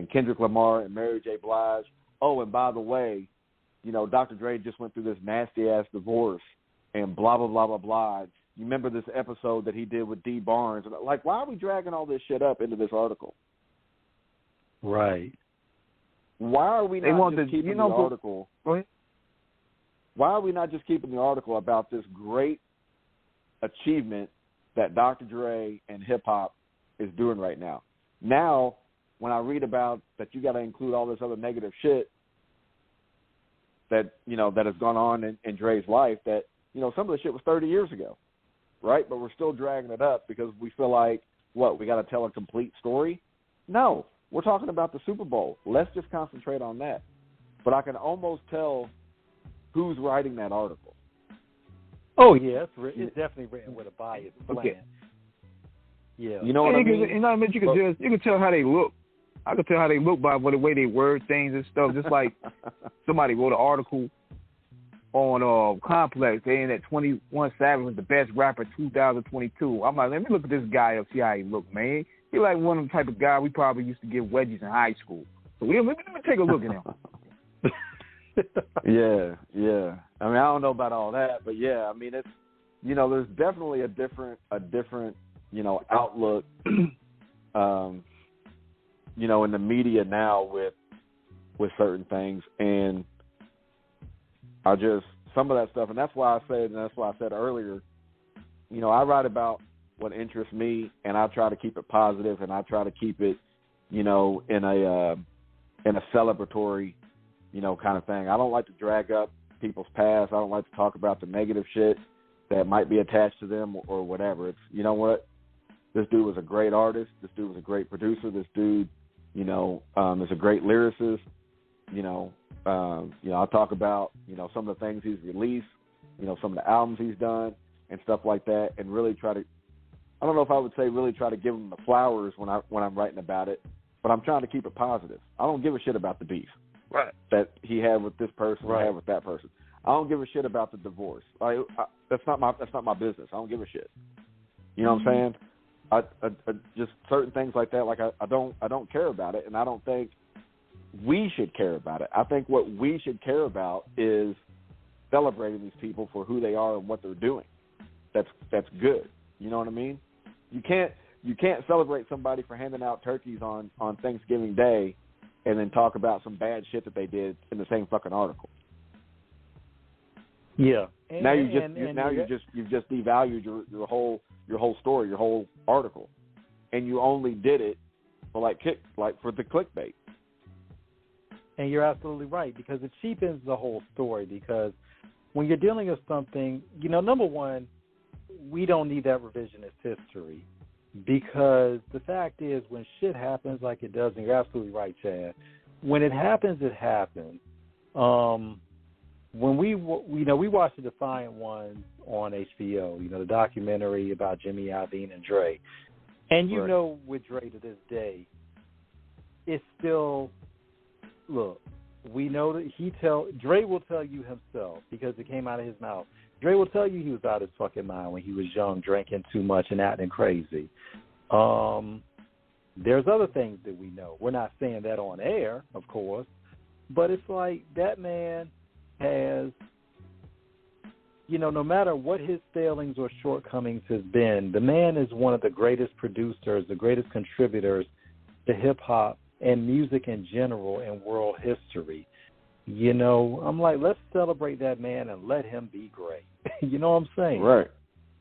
Kendrick Lamar and Mary J. Blige. Oh, and by the way, Dr. Dre just went through this nasty-ass divorce and blah, blah, blah, blah, blah. You remember this episode that he did with D. Barnes? Like, why are we dragging all this shit up into this article? Right. Why are we not just keeping the article? Go ahead. Why are we not just keeping the article about this great achievement that Dr. Dre and hip-hop is doing right now? Now, when I read about that you got to include all this other negative shit that, that has gone on in Dre's life, that, some of the shit was 30 years ago. right? But we're still dragging it up because we feel like, what, we got to tell a complete story? No, we're talking about the Super Bowl. Let's just concentrate on that. But I can almost tell who's writing that article. Oh, yeah, it's definitely written with a bias plan. Okay. Yeah. You know what I mean? You know what I mean? You can tell how they look. I can tell how they look by the way they word things and stuff. Just like somebody wrote an article on Complex saying that 21 Savage was the best rapper 2022. I'm like, let me look at this guy up, see how he look, man. He like one of the type of guy we probably used to give wedgies in high school. So let me take a look at him. Yeah. I mean, I don't know about all that, but yeah, I mean, it's, you know, there's definitely a different, you know, outlook, you know, in the media now with certain things, and I just, some of that stuff, and that's why I said earlier, you know, I write about what interests me, and I try to keep it positive, and I try to keep it, you know, in a celebratory, you know, kind of thing. I don't like to drag up people's past. I don't like to talk about the negative shit that might be attached to them or whatever. It's, you know what, this dude was a great artist. This dude was a great producer. This dude, you know, is a great lyricist. You know, I talk about, you know, some of the things he's released, you know, some of the albums he's done and stuff like that, and really try to, I don't know if I would say really try to give him the flowers when I'm writing about it, but I'm trying to keep it positive. I don't give a shit about the beef that he had with this person, had with that person. I don't give a shit about the divorce. That's not my business. I don't give a shit. You know what I'm saying? I just certain things like that. Like I don't care about it, and I don't think we should care about it. I think what we should care about is celebrating these people for who they are and what they're doing. That's good. You know what I mean? You can't celebrate somebody for handing out turkeys on Thanksgiving Day and then talk about some bad shit that they did in the same fucking article. Yeah. You've just devalued your whole story, your whole article, and you only did it for for the clickbait. And you're absolutely right, because it cheapens the whole story. Because when you're dealing with something, you know, number one, we don't need that revisionist history, because the fact is, when shit happens like it does, and you're absolutely right, Chad, when it happens, it happens. When we watched the Defiant Ones on HBO, you know, the documentary about Jimmy Iovine and Dre, and you know, with Dre to this day, it's still, look, we know that Dre will tell you himself, because it came out of his mouth. Dre will tell you he was out of his fucking mind when he was young, drinking too much and acting crazy. There's other things that we know. We're not saying that on air, of course, but it's like that man has, you know, no matter what his failings or shortcomings has been, the man is one of the greatest producers, the greatest contributors to hip-hop and music in general in world history. You know, I'm like, let's celebrate that man and let him be great. You know what I'm saying?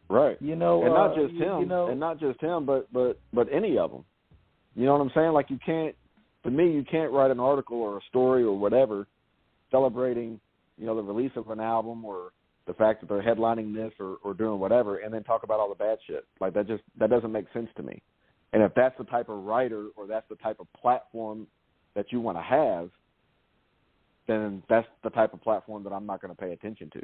Right. You know, and not just him, you know, and not just him, but any of them. You know what I'm saying? Like, you can't write an article or a story or whatever celebrating, you know, the release of an album or the fact that they're headlining this or doing whatever, and then talk about all the bad shit. Like, that doesn't make sense to me. And if that's the type of writer or that's the type of platform that you want to have, then that's the type of platform that I'm not going to pay attention to.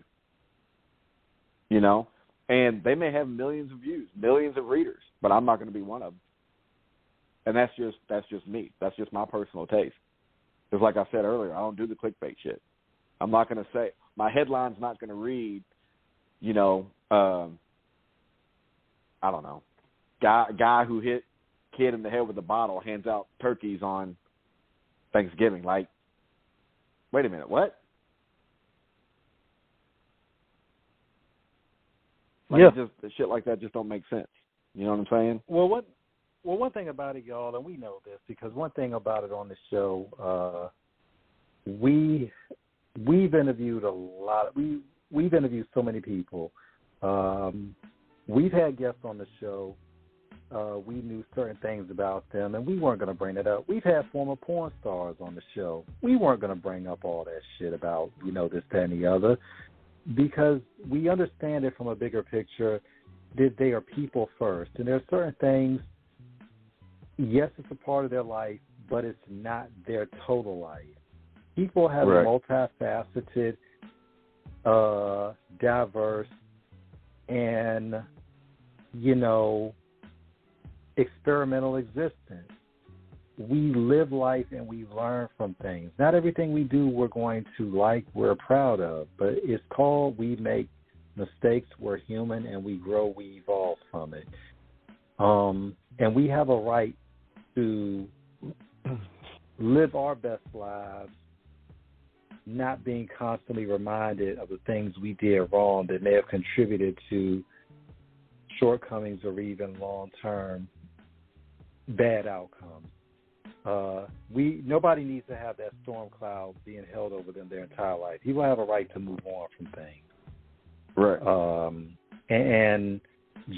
You know? And they may have millions of views, millions of readers, but I'm not going to be one of them. And that's just me. That's just my personal taste. Because like I said earlier, I don't do the clickbait shit. I'm not going to say, my headline's not going to read, you know, I don't know, guy who hit kid in the head with a bottle hands out turkeys on Thanksgiving. Like, wait a minute, what? Like, just shit like that just don't make sense. You know what I'm saying? Well, one thing about it, y'all, and we know this, because one thing about it on the show, we've interviewed we've interviewed so many people. We've had guests on the show. We knew certain things about them, and we weren't going to bring it up. We've had former porn stars on the show. We weren't going to bring up all that shit about, you know, this, that, and the other, because we understand it from a bigger picture. that they are people first. And there are certain things, yes, it's a part of their life, but it's not their total life. People have a multifaceted, diverse, and, experimental existence. We live life and we learn from things. Not everything we do we're going to like, we're proud of, but it's called we make mistakes, we're human, and we grow, we evolve from it. And we have a right to live our best lives, not being constantly reminded of the things we did wrong that may have contributed to shortcomings or even long-term bad outcomes. Nobody needs to have that storm cloud being held over them their entire life. People have a right to move on from things. Right. And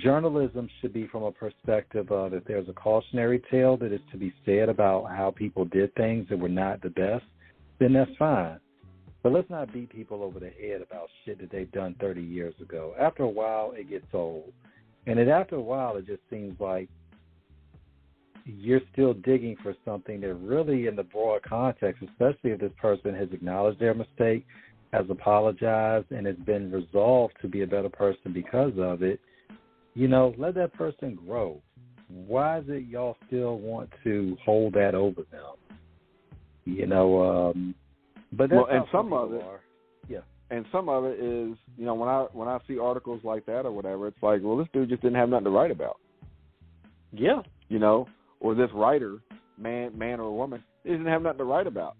journalism should be from a perspective of if there's a cautionary tale that is to be said about how people did things that were not the best, then that's fine. But let's not beat people over the head about shit that they've done 30 years ago. After a while, it gets old. And after a while, it just seems like you're still digging for something that really, in the broad context, especially if this person has acknowledged their mistake, has apologized, and has been resolved to be a better person because of it, let that person grow. Why is it y'all still want to hold that over them? But that's and some of it, yeah. And some of it is, when I see articles like that or whatever, it's like, well, this dude just didn't have nothing to write about. Yeah. Or this writer, man or woman, they didn't have nothing to write about.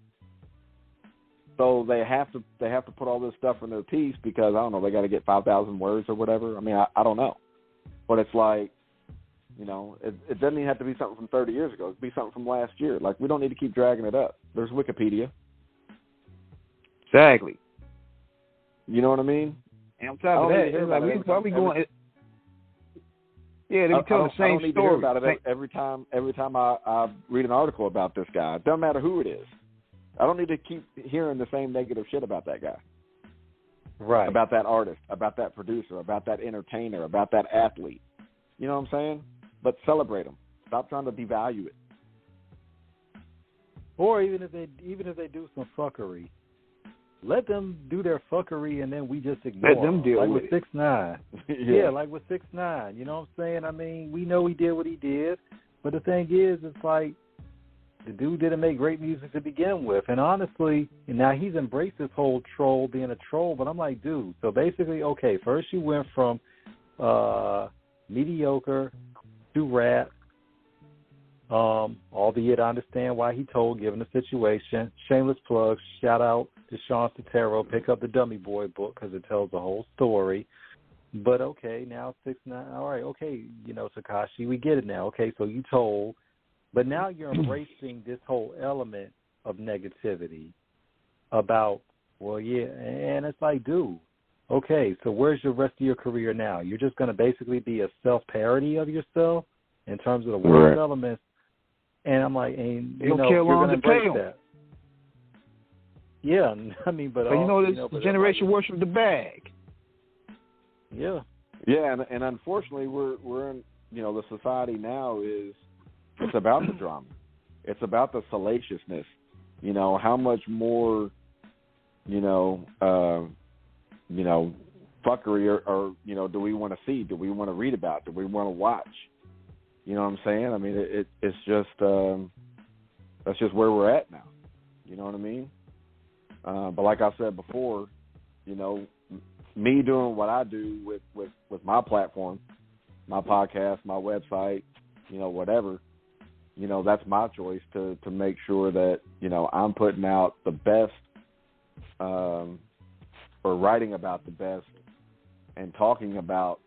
So they have to put all this stuff in their piece because, I don't know, they got to get 5,000 words or whatever. I mean, I don't know. But it's like, it doesn't even have to be something from 30 years ago. It could be something from last year. Like, we don't need to keep dragging it up. There's Wikipedia. Exactly. You know what I mean? And on top of that, it's like, why we going... Yeah, they tell the same I don't need story. To hear about it every time I read an article about this guy. It doesn't matter who it is. I don't need to keep hearing the same negative shit about that guy. Right. About that artist, about that producer, about that entertainer, about that athlete. You know what I'm saying? But celebrate them. Stop trying to devalue it. Or even if they do some fuckery, let them do their fuckery and then we just ignore Let them deal with it. 6ix9ine. Yeah, like with 6ix9ine. You know what I'm saying? I mean, we know he did what he did, but the thing is, it's like the dude didn't make great music to begin with. And honestly, now he's embraced this whole being a troll, but I'm like, dude, so basically, okay, first you went from mediocre to rap, albeit I understand why he told, given the situation. Shameless plug, shout out to Sean Sotero, pick up the Dummy Boy book because it tells the whole story. But okay, now 6ix9ine, all right, okay, Tekashi, we get it now. Okay, so you told, but now you're embracing this whole element of negativity about, well, yeah, and it's like, dude, okay, so where's the rest of your career now? You're just going to basically be a self-parody of yourself in terms of the worst elements. And I'm like, and you know, you're going to embrace that. Yeah, I mean, but this generation worships the bag. Yeah. Yeah, and unfortunately, we're in, the society now it's about the drama. It's about the salaciousness. How much more, fuckery or do we want to see? Do we want to read about? Do we want to watch? You know what I'm saying? I mean, it's just that's just where we're at now. You know what I mean? But like I said before, me doing what I do with my platform, my podcast, my website, whatever, that's my choice to make sure that, I'm putting out the best or writing about the best and talking about,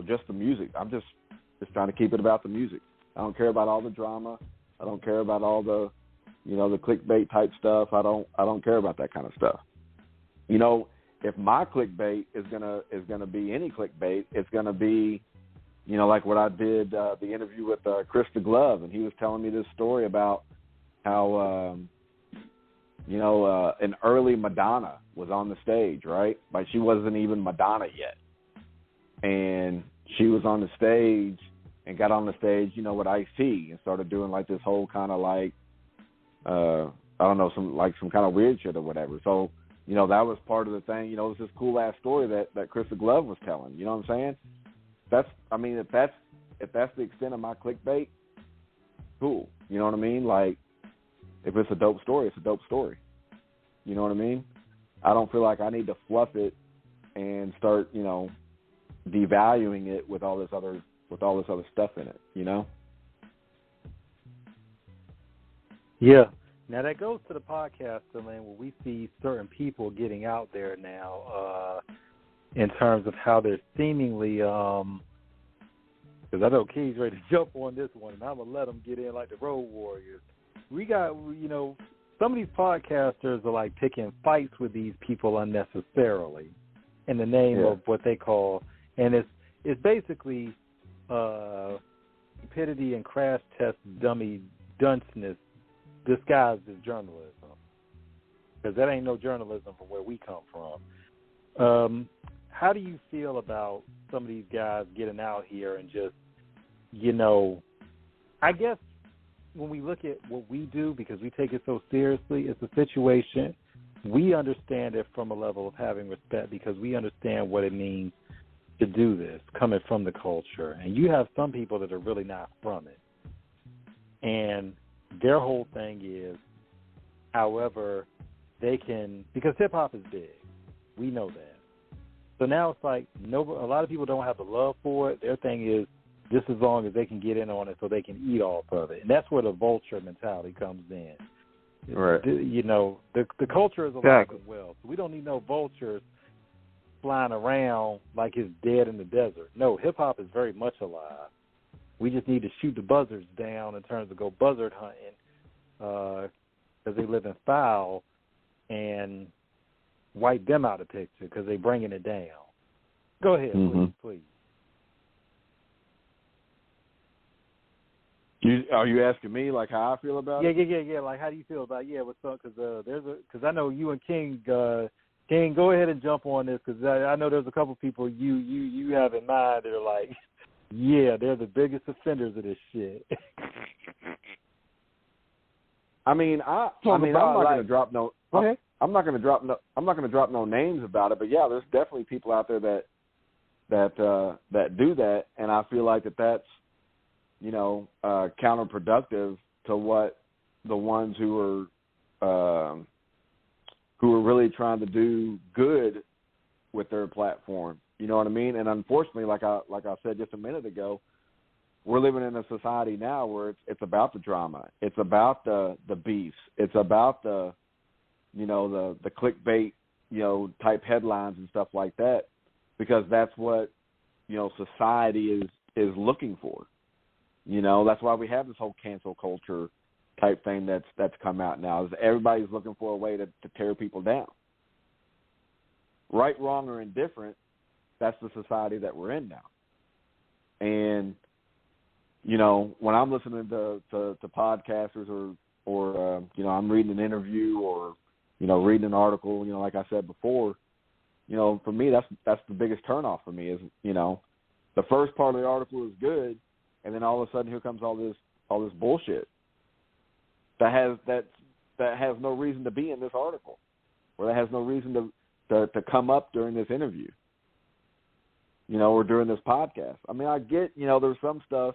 just the music. I'm just trying to keep it about the music. I don't care about all the drama. I don't care about all the, the clickbait type stuff. I don't care about that kind of stuff. If my clickbait is gonna be any clickbait, it's gonna be, like what I did the interview with Chris the Glove, and he was telling me this story about how an early Madonna was on the stage, right? Like she wasn't even Madonna yet, and she was on the stage and got on the stage, you know, with Ice-T and started doing like this whole kind of like, I don't know, some kind of weird shit or whatever. So, you know, that was part of the thing. You know, it was this cool ass story that Chris the Glove was telling. You know what I'm saying? If that's the extent of my clickbait, cool. You know what I mean? Like, if it's a dope story, it's a dope story. You know what I mean? I don't feel like I need to fluff it and start, you know, devaluing it with all this other stuff in it, you know? Yeah. Now that goes to the podcast, Elaine, where we see certain people getting out there now in terms of how they're seemingly, because I know Key's ready to jump on this one, and I'm going to let them get in like the Road Warriors. We got, you know, some of these podcasters are like picking fights with these people unnecessarily in the name of what they call, and it's basically stupidity and crash test dummy dunceness disguised as journalism, because that ain't no journalism from where we come from. How do you feel about some of these guys getting out here and just, you know, I guess when we look at what we do, because we take it so seriously, it's a situation, we understand it from a level of having respect because we understand what it means to do this, coming from the culture. And you have some people that are really not from it. And their whole thing is, however, they can, because hip-hop is big. We know that. So now it's like a lot of people don't have the love for it. Their thing is just as long as they can get in on it so they can eat off of it. And that's where the vulture mentality comes in. Right. You know, the culture is alive and well. So we don't need no vultures flying around like it's dead in the desert. No, hip-hop is very much alive. We just need to shoot the buzzards down in terms of go buzzard hunting because they live in foul and wipe them out of the picture because they're bringing it down. Go ahead, please. Are you asking me like how I feel about it? Yeah. Like how do you feel about what's up? Because I know you and King. King, go ahead and jump on this because I know there's a couple people you have in mind that are like, yeah, they're the biggest offenders of this shit. I'm not going to drop no. Go ahead. I'm not going to drop no names about it, but yeah, there's definitely people out there that do that, and I feel like that's, you know, counterproductive to what the ones who are really trying to do good with their platform. You know what I mean? And unfortunately, like I said just a minute ago, we're living in a society now where it's about the drama. It's about the beefs. It's about the, you know, the clickbait, you know, type headlines and stuff like that, because that's what, you know, society is looking for. You know, that's why we have this whole cancel culture type thing that's come out now. Is everybody's looking for a way to tear people down. Right, wrong, or indifferent, that's the society that we're in now. And, you know, when I'm listening to podcasters or you know, I'm reading an interview or, you know, reading an article, you know, like I said before, you know, for me, that's the biggest turnoff for me is, you know, the first part of the article is good, and then all of a sudden here comes all this bullshit that has no reason to be in this article, or that has no reason to come up during this interview, you know, or during this podcast. I mean, I get, you know, there's some stuff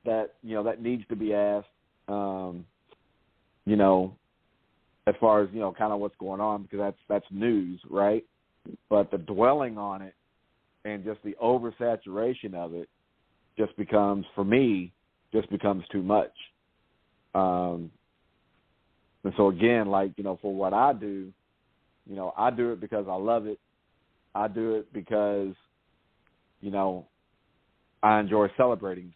that, you know, that needs to be asked, you know, as far as, you know, kind of what's going on, because that's news, right? But the dwelling on it and just the oversaturation of it just becomes, for me, too much. And so again, like, you know, for what I do, you know, I do it because I love it. I do it because, you know, I enjoy celebrating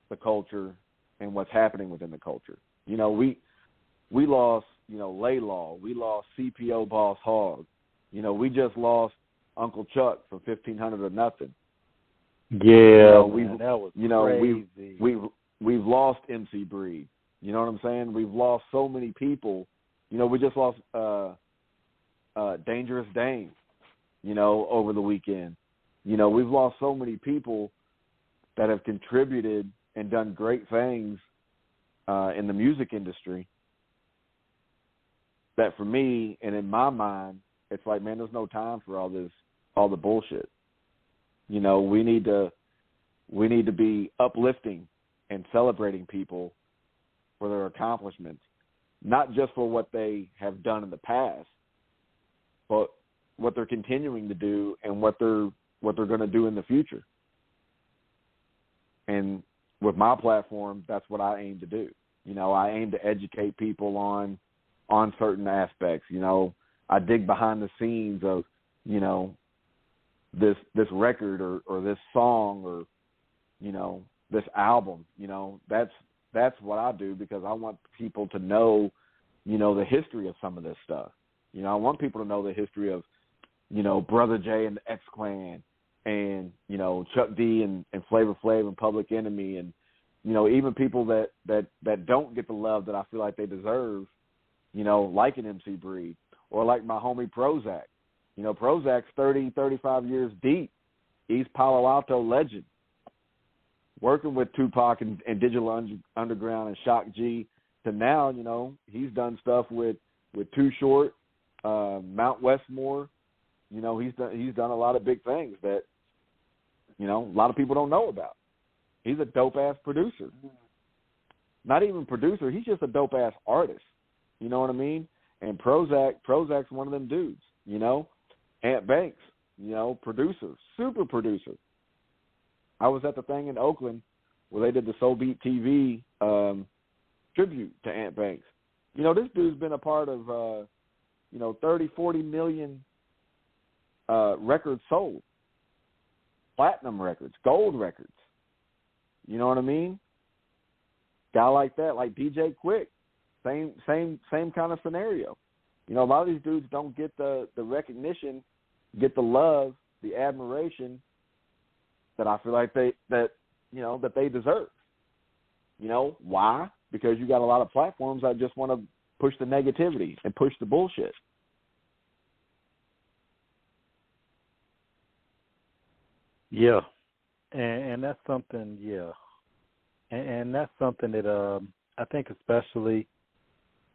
the culture and what's happening within the culture. You know, we lost, you know, Laylaw. We lost CPO Boss Hogg. You know, we just lost Uncle Chuck for 1,500 or nothing. Yeah, that was crazy. We've lost MC Breed. You know what I'm saying? We've lost so many people. You know, we just lost Dangerous Dame, you know, over the weekend. You know, we've lost so many people that have contributed and done great things in the music industry that for me and in my mind, it's like, man, there's no time for all the bullshit. You know, we need to be uplifting and celebrating people for their accomplishments, not just for what they have done in the past, but what they're continuing to do and what they're going to do in the future. And with my platform, that's what I aim to do. You know, I aim to educate people on certain aspects. You know, I dig behind the scenes of, you know, this record or this song or, you know, this album. You know, that's what I do because I want people to know, you know, the history of some of this stuff. You know, I want people to know the history of, you know, Brother J and the X-Clan and, you know, Chuck D and Flavor Flav and Public Enemy and, you know, even people that don't get the love that I feel like they deserve, you know, like an MC Breed or like my homie Prozac. You know, Prozac's 35 years deep, East Palo Alto legend, working with Tupac and Digital Underground and Shock G to now, you know, he's done stuff with Too Short, Mount Westmore. You know, he's done a lot of big things that, you know, a lot of people don't know about. He's a dope-ass producer. Not even producer, he's just a dope-ass artist. You know what I mean? And Prozac's one of them dudes, you know? Ant Banks, you know, producer, super producer. I was at the thing in Oakland where they did the Soul Beat TV tribute to Ant Banks. You know, this dude's been a part of, you know, 30, 40 million records sold. Platinum records, gold records. You know what I mean? Guy like that, like DJ Quick, same kind of scenario. You know, a lot of these dudes don't get the recognition, get the love, the admiration that I feel like they deserve. You know, why? Because you got a lot of platforms that just want to push the negativity and push the bullshit. Yeah, and that's something. Yeah, and that's something that I think, especially,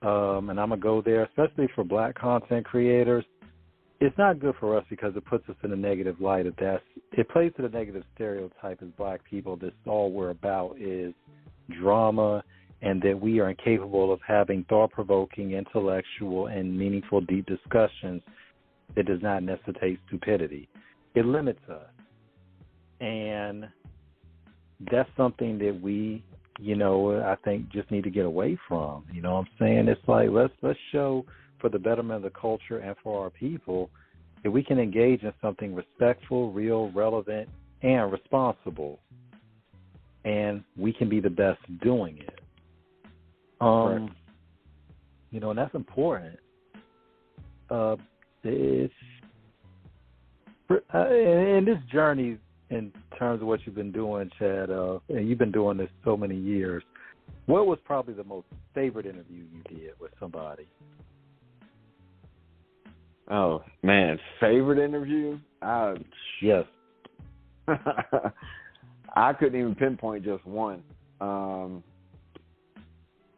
and I'm gonna go there, especially for Black content creators. It's not good for us because it puts us in a negative light. It plays to the negative stereotype as Black people. That's all we're about is drama, and that we are incapable of having thought-provoking, intellectual, and meaningful, deep discussions that does not necessitate stupidity. It limits us. And that's something that we, you know, I think just need to get away from. You know what I'm saying? It's like let's show, for the betterment of the culture and for our people, that we can engage in something respectful, real, relevant, and responsible. And we can be the best doing it. Right. You know, and that's important. And this journey, in terms of what you've been doing, Chad, and you've been doing this so many years, what was probably the most favorite interview you did with somebody? Oh, man, favorite interview? Yes. I couldn't even pinpoint just one.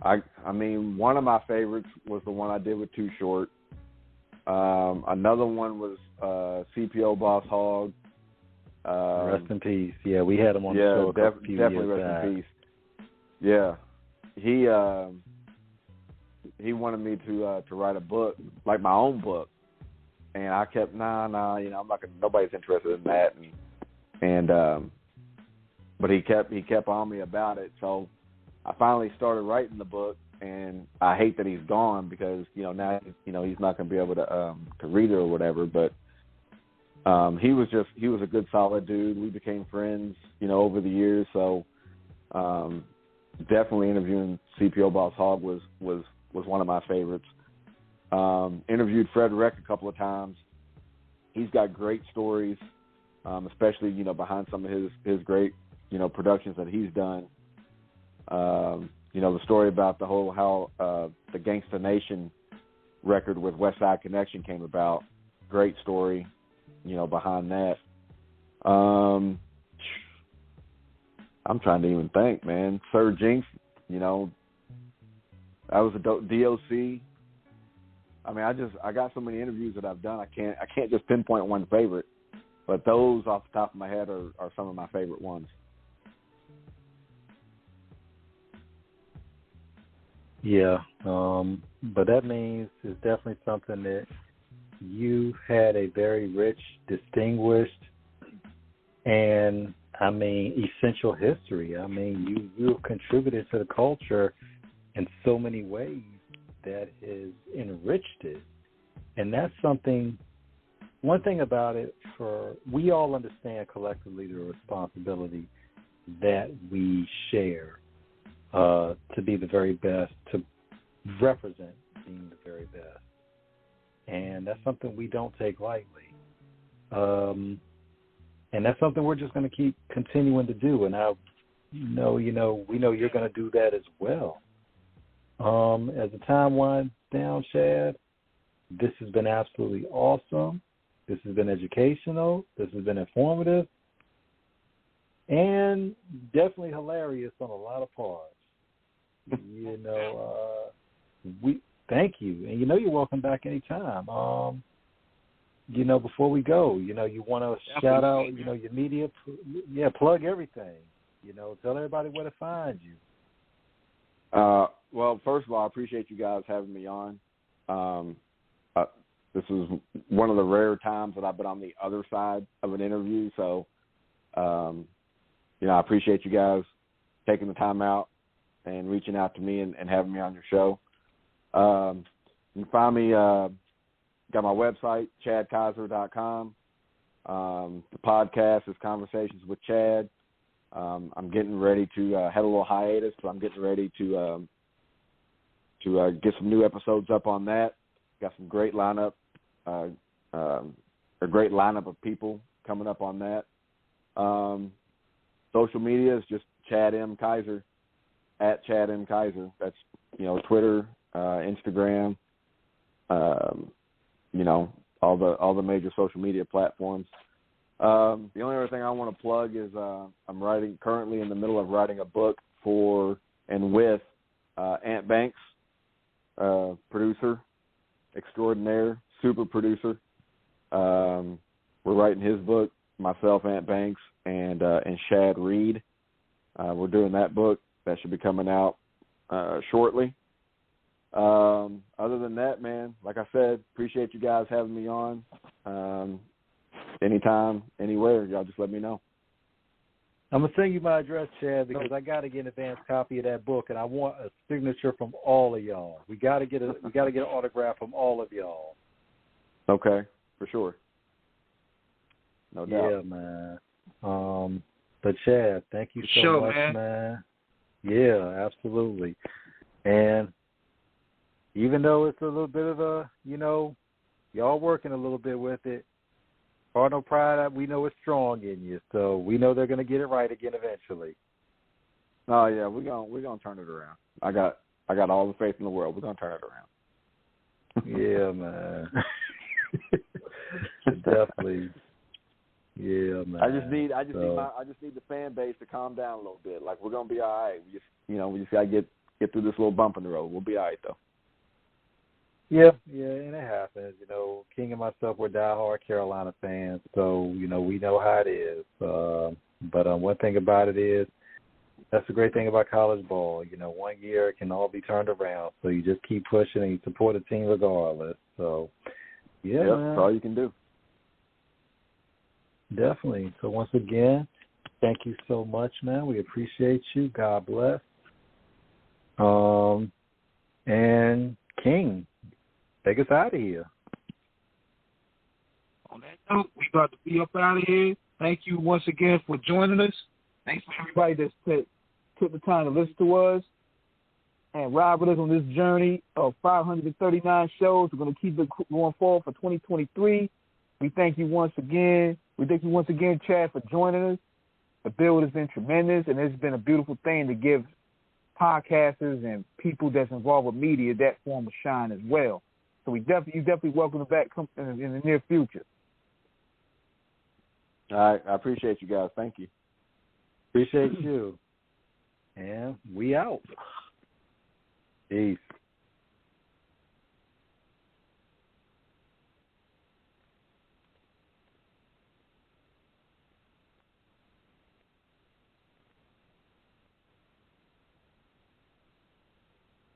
I mean, one of my favorites was the one I did with Too Short. Another one was CPO Boss Hogg. Rest in peace. Yeah, we had him on the show a few definitely years rest back. in peace. Yeah, he wanted me to write a book, like my own book, and I kept nah, you know, I'm not gonna, nobody's interested in that, and but he kept on me about it, so I finally started writing the book, and I hate that he's gone because, you know, now, you know, he's not gonna be able to read it or whatever, but. He was a good, solid dude. We became friends, you know, over the years. So, definitely interviewing CPO Boss Hogg was one of my favorites. Interviewed Fred Wreck a couple of times. He's got great stories, especially, you know, behind some of his great, you know, productions that he's done. You know, the story about the whole how the Gangsta Nation record with West Side Connection came about. Great story. You know, behind that. I'm trying to even think, man. Sir Jinx, that was a DOC. I mean, I got so many interviews that I've done. I can't just pinpoint one favorite, but those off the top of my head are some of my favorite ones. Yeah, but that means it's definitely something that you had a very rich, distinguished, and essential history. I mean, you contributed to the culture in so many ways that has enriched it, and that's something. One thing about it, we all understand collectively the responsibility that we share. To be the very best, to represent being the very best. And that's something we don't take lightly. And that's something we're just going to keep continuing to do. And we know you're going to do that as well. As the time winds down, Chad, this has been absolutely awesome. This has been educational. This has been informative. And definitely hilarious on a lot of parts. We thank you, and you're welcome back anytime. Before we go, you want to shout out, your media, plug everything. Tell everybody where to find you. Well, first of all, I appreciate you guys having me on. This is one of the rare times that I've been on the other side of an interview, so I appreciate you guys taking the time out and reaching out to me and having me on your show. You can find me, got my website, chadkiser.com. The podcast is Conversations with Chad. I'm getting ready to have a little hiatus, so I'm getting ready to get some new episodes up on that. Got some great lineup, a great lineup of people coming up on that. Social media is just Chad M. Kiser, at Chad M. Kiser. That's, Twitter, Instagram, all the major social media platforms. The only other thing I want to plug is I'm currently in the middle of writing a book for and with Ant Banks, producer extraordinaire, super producer. We're writing his book, myself, Ant Banks, and Shad Reed. We're doing that book. That should be coming out shortly. Other than that, man, like I said, appreciate you guys having me on. Anytime, anywhere, y'all just let me know. I'm going to send you my address, Chad, because I got to get an advanced copy of that book, and I want a signature from all of y'all. We got to get an autograph from all of y'all. Okay, for sure. No doubt. Yeah, man. But Chad, thank you so much, man. Yeah, absolutely. And even though it's a little bit of a, y'all working a little bit with it, Cardinal Pride, we know it's strong in you, so we know they're going to get it right again eventually. Oh yeah, we're gonna turn it around. I got all the faith in the world. We're gonna turn it around. Yeah, man. Definitely. Yeah, man. I just need the fan base to calm down a little bit. Like, we're gonna be all right. We just gotta get through this little bump in the road. We'll be all right though. Yeah, and it happens. King and myself, we're diehard Carolina fans, so we know how it is. But one thing about it is, that's the great thing about college ball. 1 year it can all be turned around, so you just keep pushing and you support a team regardless. So, yeah, man. That's all you can do. Definitely. So once again, thank you so much, man. We appreciate you. God bless. And King, take us out of here. On that note, we about to be up out of here. Thank you once again for joining us. Thanks for everybody that took the time to listen to us and ride with us on this journey of 539 shows. We're going to keep it going forward for 2023. We thank you once again. We thank you once again, Chad, for joining us. The build has been tremendous, and it's been a beautiful thing to give podcasters and people that's involved with media that form of shine as well. So you definitely welcome back in the near future. All right. I appreciate you guys. Thank you. Appreciate you. And we out. Peace.